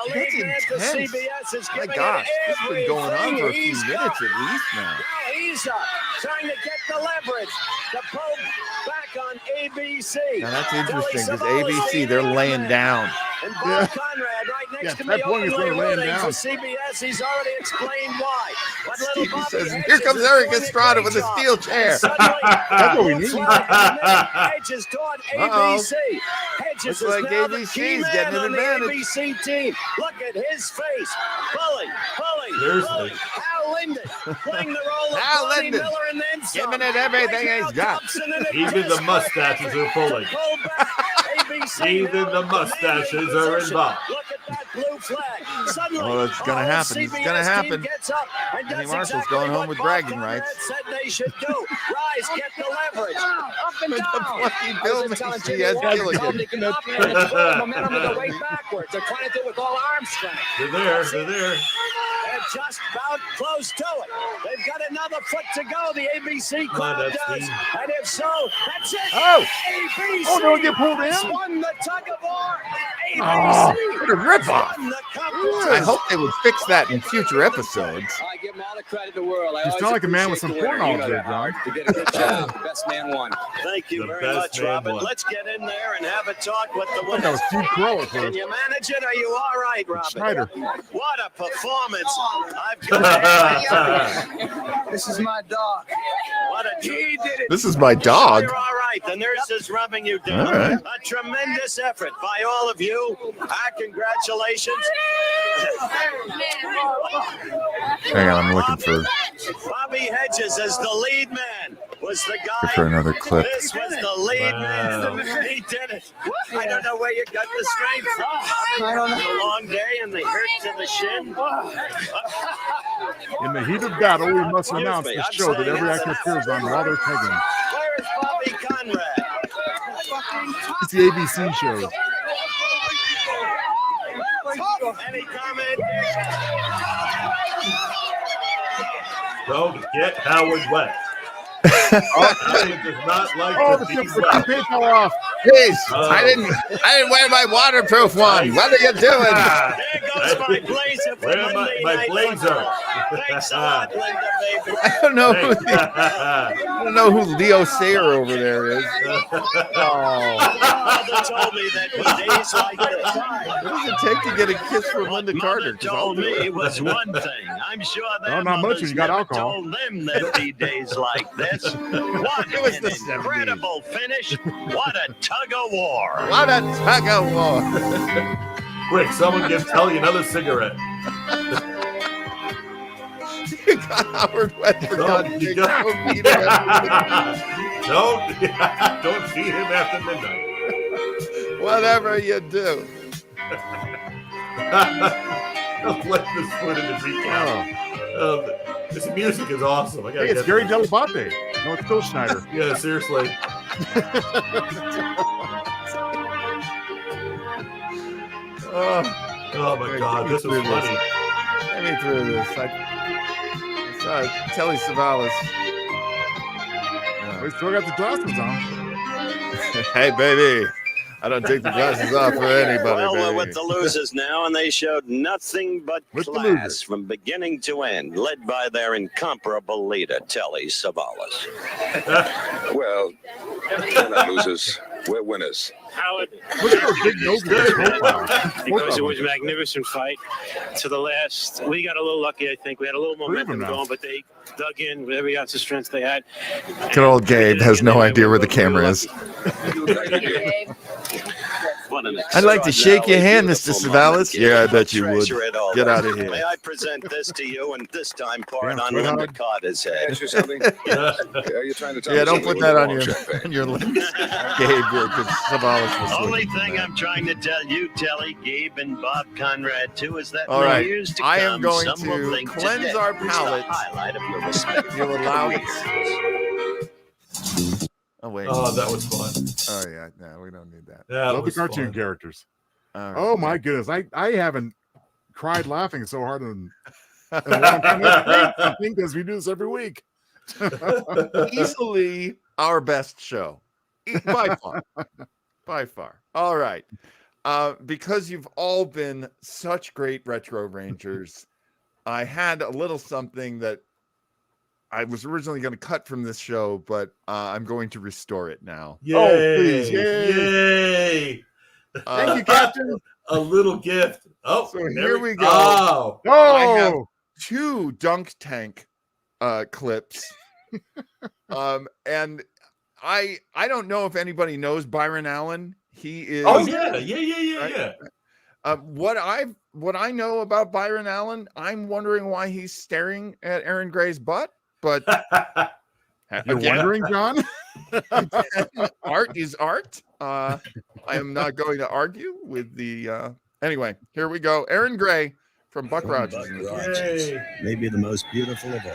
My gosh, this has been going on for a few minutes at least now. Now he's trying to get the leverage to poke back on ABC. Now that's interesting because ABC, they're laying down. And Bob Conrad right next to me, that point is openly where they're laying rooting for down. CBS. He's already explained why. But little Stevie Bobby says, Hedges "Here comes is Eric doing a Estrada great with a job." steel chair." Suddenly, That's what we need. Hedges toward Uh-oh. ABC. Hedges Looks is like now the ABC's key man getting an on advantage. the ABC team. Look at his face. Bully. Seriously. Hal Linden playing the role of Hal Bonnie Linden. Miller and then some. Giving it everything Right he's now, got. Thompson in a Even the desperate mustaches effort are pulling. to pull back ABC Even now the in mustaches commanding are position. involved. Look at that blue flag. Suddenly, Well, it's gonna the whole happen. It's CBS gonna team happen. gets up and Penny does Marshall's exactly going home what with Bob bragging Conrad rights. said they should do. Rise, get the leverage. Up and The down. plucky Bill Macy has Tell them Gilligan. they can up and it's full of momentum with their weight backwards. They're trying to do it with all arm strength. They're there. They're there. They're just about close to it. They've got another foot to go. The ABC Come on, crowd does. Epstein. And if so, that's it. Oh. ABC Oh, no, get pulled in? has won the tug of war. Oh, ABC what a ripoff. won the competition. I hope they would fix that in future episodes. I give him all the credit in the world. I You sound like a man with some appreciate the porn winner. You knowledge know there, that, John. Howard. You did a good job. The best man won. Thank you The very best much, man Robert. won. Let's get in there and have a talk with the I thought that was winners. Steve Crow at Can first. you manage it? Are you all right, Robert? Schneider. What a performance. I've got This is my dog. What a he did it. This is my dog. You're all right. The nurse is rubbing you down. All right. A tremendous effort by all of you. Congratulations. Hang on, I'm looking for Bobby Hedges as the lead man was the guy. for another clip. This was the lead Wow. man. He did it. I don't know where you got the strength from. I don't know. It's a long day and they hurt to the shin. In the heat of battle, we must announce the show that every actor appears on while they're pegging. Where is Bobby Conrad? It's the ABC show. Any comment? Don't get Howard wet. Howard does not like Oh, to the be tip wet. fell off. Please, Oh. I didn't wear my waterproof one. What are you doing? Ah, There goes my blazer for Where am I- Monday my night blazer? football. Thanks a lot, Linda, baby. I don't know. I don't know who Leo Sayer over there is. Oh, Mother told me that with days like this. what does it take to get a kiss from Linda Carter? Mother 'Cause I'll told do me it. it was one thing. I'm sure No, their not much when mothers you got never alcohol. told them there'd be days like this. What It was an the 70s. incredible finish. What a tug of war. What a tug of war. Quick, someone give Telly another cigarette. You got Howard wet for No, God's you sake. got- Don't beat him after Don't feed him after midnight. midnight. Whatever you do. Don't let this foot in the recount. This music is awesome. I gotta Hey, it's get Gary this. Delabate. No, it's Phil Schneider. Yeah, seriously. Oh my God, this was funny. Get me through this. Telly Savalas. We still got the glasses on. Hey, baby. I don't take the glasses off for anybody, Well, we're baby. with the losers now, and they showed nothing but With the class losers. from beginning to end, led by their incomparable leader, Telly Savalas. Well, we're not losers. We're winners. Howard, Look at those big noses. because it was a magnificent fight to the last. We got a little lucky, I think. We had a little momentum now. going, but they dug in with every ounce of strength they had. Good old Gabe has no idea where the camera is. What an I'd like to shake your hand, Mr. beautiful Savalas. moment, Gib. Yeah, I bet you would. Treasure it all. Get out of here. May I present this to you, and this time pour it Damn, on sweetheart. Linda Carter's head. Ask you something? Are you trying to tell Yeah, me don't something put that with on the your champagne? on your lips, Gabe, because Savalas will Only swing. thing I'm trying to tell you, Telly, Gabe, and Bob Conrad, too, is that All in the right, years to I come, am going some will to think cleanse today our was the palate. highlight of your respective You'll allow it. careers. Oh wait. Oh, that was fun. Oh yeah, no, we don't need that. That Love the was cartoon fun. characters. All right. Oh my goodness, I haven't cried laughing so hard in a long time. That's great, something, because we do this every week. Easily our best show, by far. By far. All right. Because you've all been such great Retro Rangers, I had a little something that I was originally going to cut from this show, but I'm going to restore it now. Yay! Oh, please, Yay! Thank you, Captain. A little gift. Oh, So there here we go. Oh, I have Oh, 2 Dunk Tank clips. And I don't know if anybody knows Byron Allen. He is oh yeah. what I know about Byron Allen, I'm wondering why he's staring at Aaron Gray's butt, but you're again, wondering, John? art is art. I am not going to argue with the anyway, here we go. Aaron Gray from Buck Rogers. Yay. Maybe the most beautiful of all.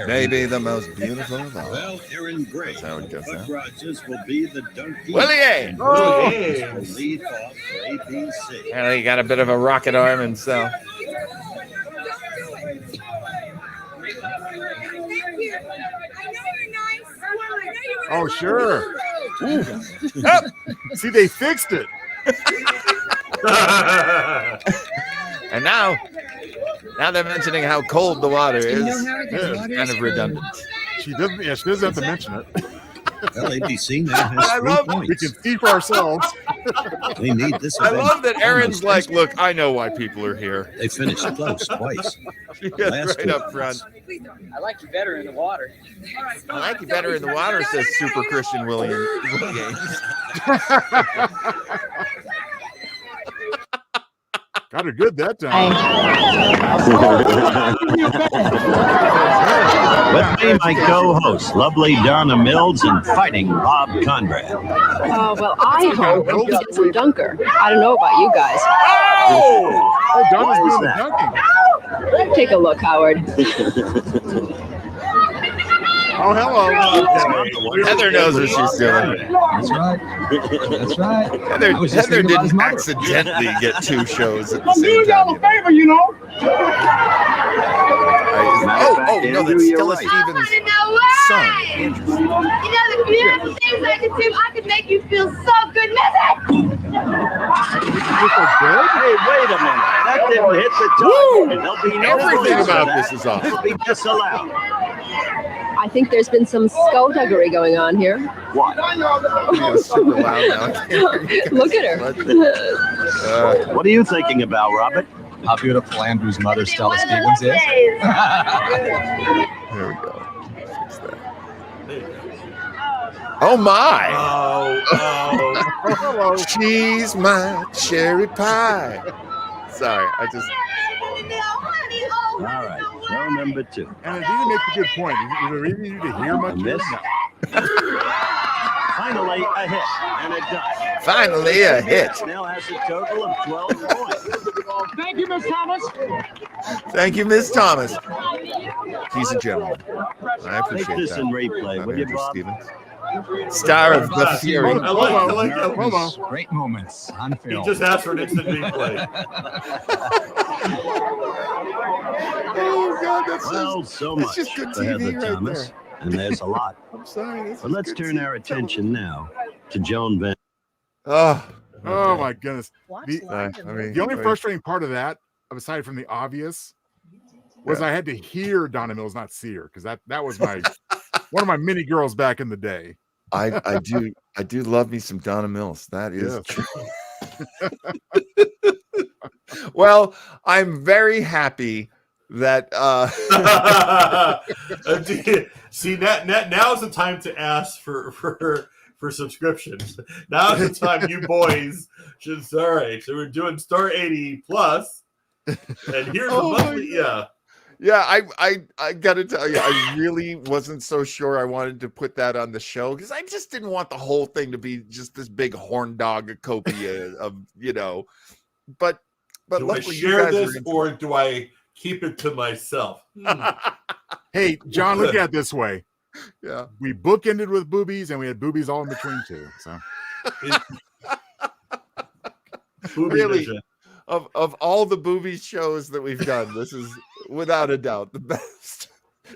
Maybe the most beautiful of all. Well, Aaron Gray. That's how it goes Buck now. Rogers will be the donkey. Willie A. And Oh. Willie A. will lead off for ABC. Well, he got a bit of a rocket arm himself. Oh, sure. Oh, See, they fixed it. and now they're mentioning how cold the water is. Yeah. Kind of redundant. She doesn't have to mention it. Well, ABC now has I 3 love- We points. can see for ourselves. They need this I event love that Aaron's almost like, look, I know why people are here. They finished close twice. She gets Last right week. up front. I like you better in the water. I like you better in the water, says Super Christian Williams. Got her good that time. With me, my co-host, lovely Donna Mills, and fighting Bob Conrad. Well, I hope he gets a dunker. I don't know about you guys. Oh, Donna's Why is doing the that? dunking. Take a look, Howard. Oh, hello. Heather knows what she's doing. That's right. That's right. Heather didn't accidentally get 2 shows at the I'm same doing y'all time. a favor, you know. Oh, no, that's Stella Stevens' son. You know the beautiful things I could do. I could make you feel so good, miss Hey, wait a minute. That didn't hit the target. There'll be no Everything points for about that. this is off. It'll be disallowed. I think there's been some skullduggery going on here. What? It's super loud now. I can't hear you guys. Look at her. What are you thinking about, Robert? How beautiful Andrew's mother, Stella Stevens, is. There we go. Fix that. Oh my! Oh. She's my cherry pie. Sorry, I just. All right, row number 2. And it didn't make a good point. Is there even need to hear much? Miss. Finally, a hit and a dime. Finally, a hit. Now has a total of 12 points. Thank you, Miss Thomas. Thank you, Miss Thomas. He's a gentleman. I Take appreciate this that. in replay, I'm will you, Andrew Bob? Stevens, star of The Fury. I like that. Hello. Great moments on He film. just asked for an instant replay. Oh God, that's Well, so much just good for Heather TV right Thomas, there. and there's a lot. I'm sorry. This But is let's good turn TV. our attention now to Joan Van. Oh, Oh my goodness. I mean, The only frustrating part of that, aside from the obvious, was I had to hear Donna Mills, not see her, because that was my one of my mini girls back in the day. I do love me some Donna Mills. That is Yes. true. Well, I'm very happy that See, now's the time to ask for for subscriptions. Now's the time you boys should. All right, so we're doing Star 80 Plus, and here's the monthly. Yeah. Yeah, I gotta tell you, I really wasn't so sure I wanted to put that on the show because I just didn't want the whole thing to be just this big horn dogcopia of, but Do I luckily share you guys this are into or do I keep it to myself? Hey, John, look at it this way. Yeah. We bookended with boobies and we had boobies all in between too. So really vision. of all the booby shows that we've done, this is without a doubt the best.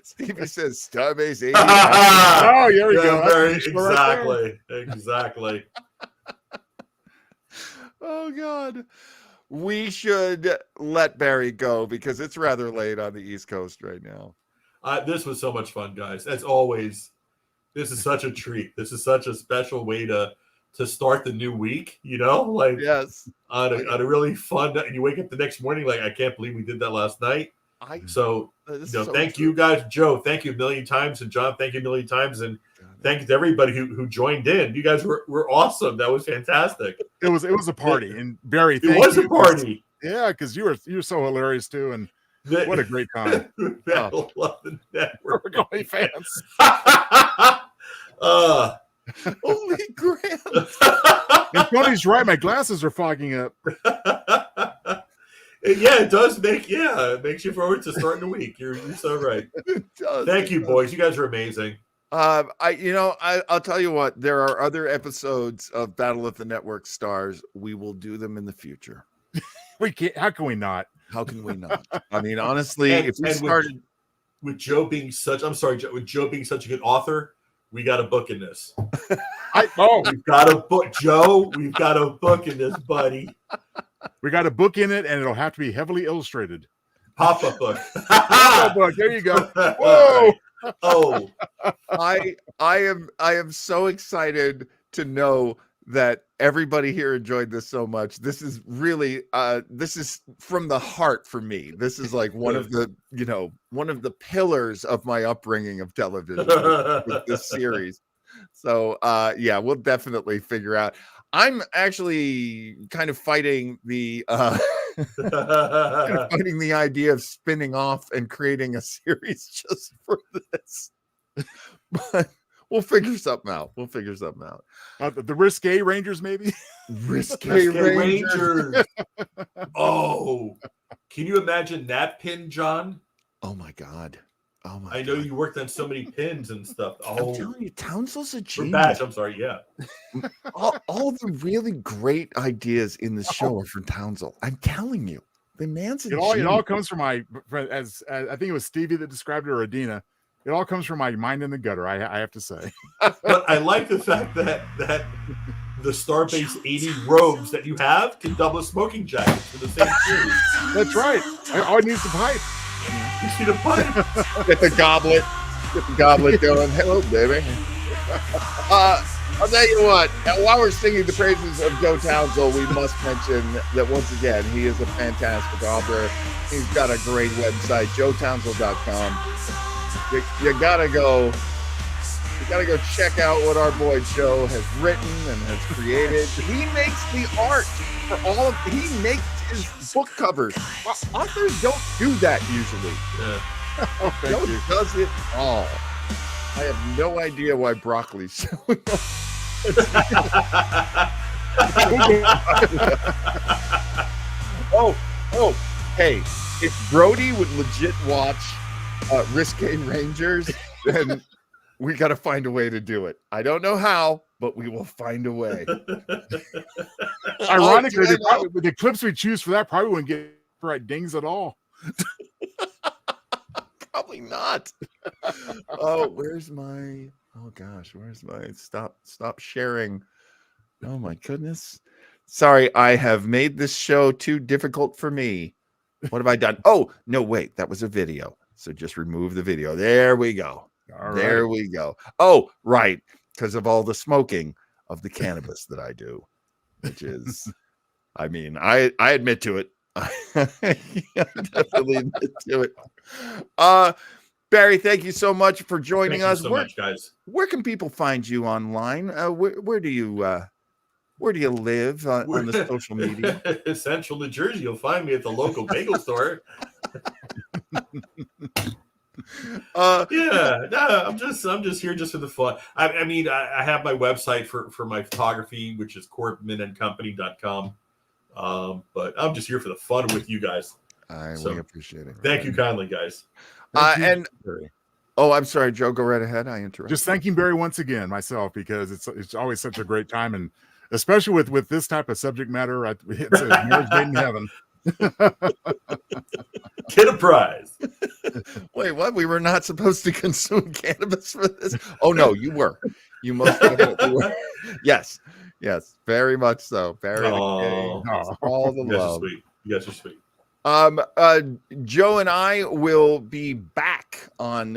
Stevie says Starbase 80. Oh, here we go. Exactly. Oh God. We should let Barry go because it's rather late on the East Coast right now. This was so much fun, guys. As always, this is such a treat. This is such a special way to start the new week, yes, on a really fun night. And you wake up the next morning like, I can't believe we did that last night. Thank you guys. Joe, thank you a million times. And John, thank you a million times. And thank you to everybody who joined in. You guys were awesome. That was fantastic. It was a party. And Barry, it was a party. Yeah, because you're so hilarious too. And what a great time. Battle of the Network. We're going fans. Holy crap. And Tony's right. My glasses are fogging up. Yeah, it does it makes you forward to starting the week. You're so right. Thank you, boys. You guys are amazing. I'll tell you what, there are other episodes of Battle of the Network Stars. We will do them in the future. We can't. How can we not? How can we not? I mean, honestly, if we started with Joe being such a good author, we got a book in this. We've got a book, Joe. We've got a book in this, buddy. We got a book in it, and it'll have to be heavily illustrated. Pop-up book. Pop-up book. There you go. Whoa. Oh, I am so excited to know that everybody here enjoyed this so much. This is really this is from the heart for me. This is like one of the pillars of my upbringing of television with this series. So we'll definitely figure out. I'm actually kind of fighting the idea of spinning off and creating a series just for this. But we'll figure something out. The Risque Rangers, maybe? Risque Rangers. Oh, can you imagine that pin, John? Oh my God. I know you worked on so many pins and stuff. Oh, I'm telling you, Townsel's a genius. Batch, I'm sorry, yeah. all the really great ideas in the show are from Townsel. I'm telling you, the man's a genius. It all comes from as I think it was Stevie that described it, or Adina. It all comes from my mind in the gutter, I have to say. But I like the fact that the Starbase 80 robes that you have can double as smoking jackets for the same series. That's right. All it needs is a pipe. You see the pipe? Get the goblet going. Hello, baby. I'll tell you what, while we're singing the praises of Joe Townsell, we must mention that once again, he is a fantastic author. He's got a great website, joetownsell.com. You gotta go check out what our boy Joe has written and has created. He makes the art for he makes his book covers. Authors don't do that usually. Yeah. Joe does it all. I have no idea why broccoli's showing up. Hey, if Brody would legit watch Risque Rangers, then we got to find a way to do it. I don't know how, but we will find a way. Ironically, the clips we choose for that probably wouldn't get right dings at all. Probably not. Where's my stop sharing? Oh my goodness. Sorry, I have made this show too difficult for me. What have I done? Oh, no, wait, that was a video. So just remove the video. There we go. There we go. Oh, right. Because of all the smoking of the cannabis that I do, which is, I mean, I admit to it. I definitely admit to it. Barry, thank you so much for joining us. Thank you so much, guys. Where can people find you online? Where do you live on the social media? Central New Jersey. You'll find me at the local bagel store. I'm just here just for the fun. I mean, I have my website for my photography, which is korbmanandcompany.com. But I'm just here for the fun with you guys. We appreciate it. Thank you kindly, guys. I'm sorry, Joe. Go right ahead. I interrupted. Just thanking Barry once again myself, because it's always such a great time, and especially with this type of subject matter, it's a marriage made in heaven. Get a prize. Wait, what? We were not supposed to consume cannabis for this? Oh no, you were. You most definitely were. Yes, very much so. Barry, all the love. You guys are sweet. Joe and I will be back on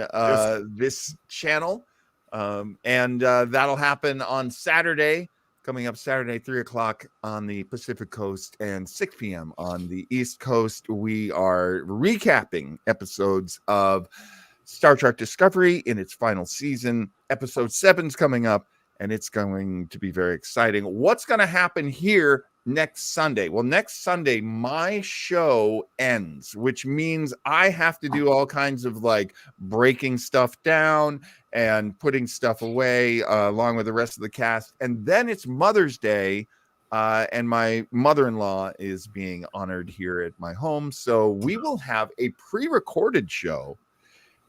this channel, and that'll happen on Saturday. Coming up Saturday, 3:00 on the Pacific Coast and 6 p.m. on the East Coast. We are recapping episodes of Star Trek Discovery in its final season. Episode 7's coming up, and it's going to be very exciting. What's going to happen here next Sunday? Well, next Sunday, my show ends, which means I have to do all kinds of like breaking stuff down and putting stuff away along with the rest of the cast. And then it's Mother's Day, and my mother-in-law is being honored here at my home. So we will have a pre-recorded show,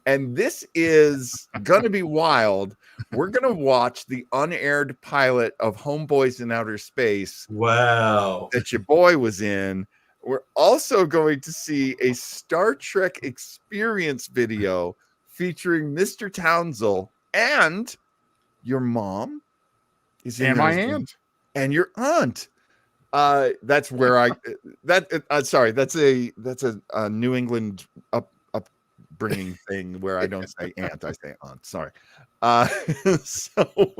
and this is going to be wild. We're going to watch the unaired pilot of Homeboys in Outer Space. Wow. That your boy was in. We're also going to see a Star Trek experience video featuring Mr. Townsell, and your mom is in, and my aunt, and your aunt. That's where that's a New England upbringing thing where I don't say aunt, I say aunt. Sorry. So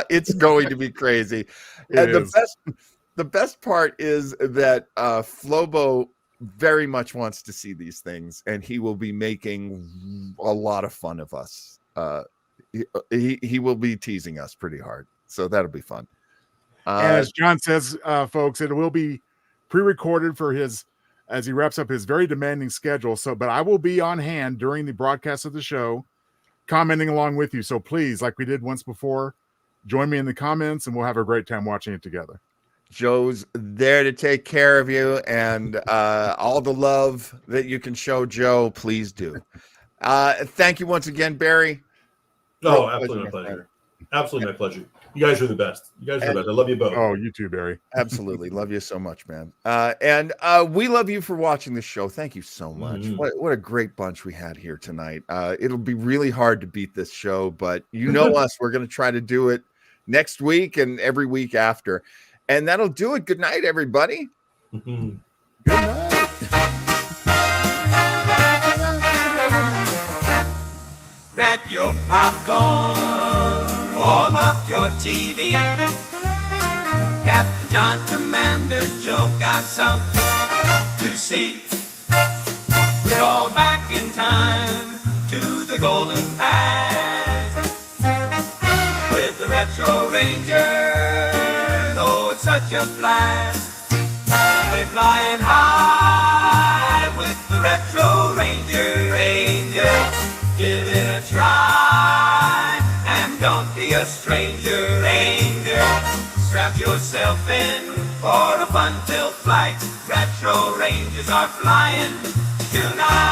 it's going to be crazy. And the best part is that Flobo very much wants to see these things, and he will be making a lot of fun of us. He will be teasing us pretty hard, so that'll be fun. As John says, folks, it will be pre-recorded for his, as he wraps up his very demanding schedule. So, but I will be on hand during the broadcast of the show, commenting along with you. So please, like we did once before, join me in the comments, and we'll have a great time watching it together. Joe's there to take care of you, and all the love that you can show Joe, please do. Thank you once again, Barry. Oh, absolutely my pleasure. Absolutely my pleasure. You guys are the best. You guys are the best. I love you both. Oh, you too, Barry. Absolutely. Love you so much, man. And we love you for watching the show. Thank you so much. Mm-hmm. What a great bunch we had here tonight. It'll be really hard to beat this show, but you know us. We're going to try to do it next week and every week after. And that'll do it. Good night, everybody. Mm-hmm. Good night. Grab your popcorn, warm up your TV. Captain John, Commander Joe got something to see. We're all back in time to the Golden Past with the Retro Ranger. Oh, it's such a blast. We're flying high with the Retro Ranger. Give it a try and don't be a stranger. Ranger, strap yourself in for a fun-filled flight. Retro Rangers are flying tonight.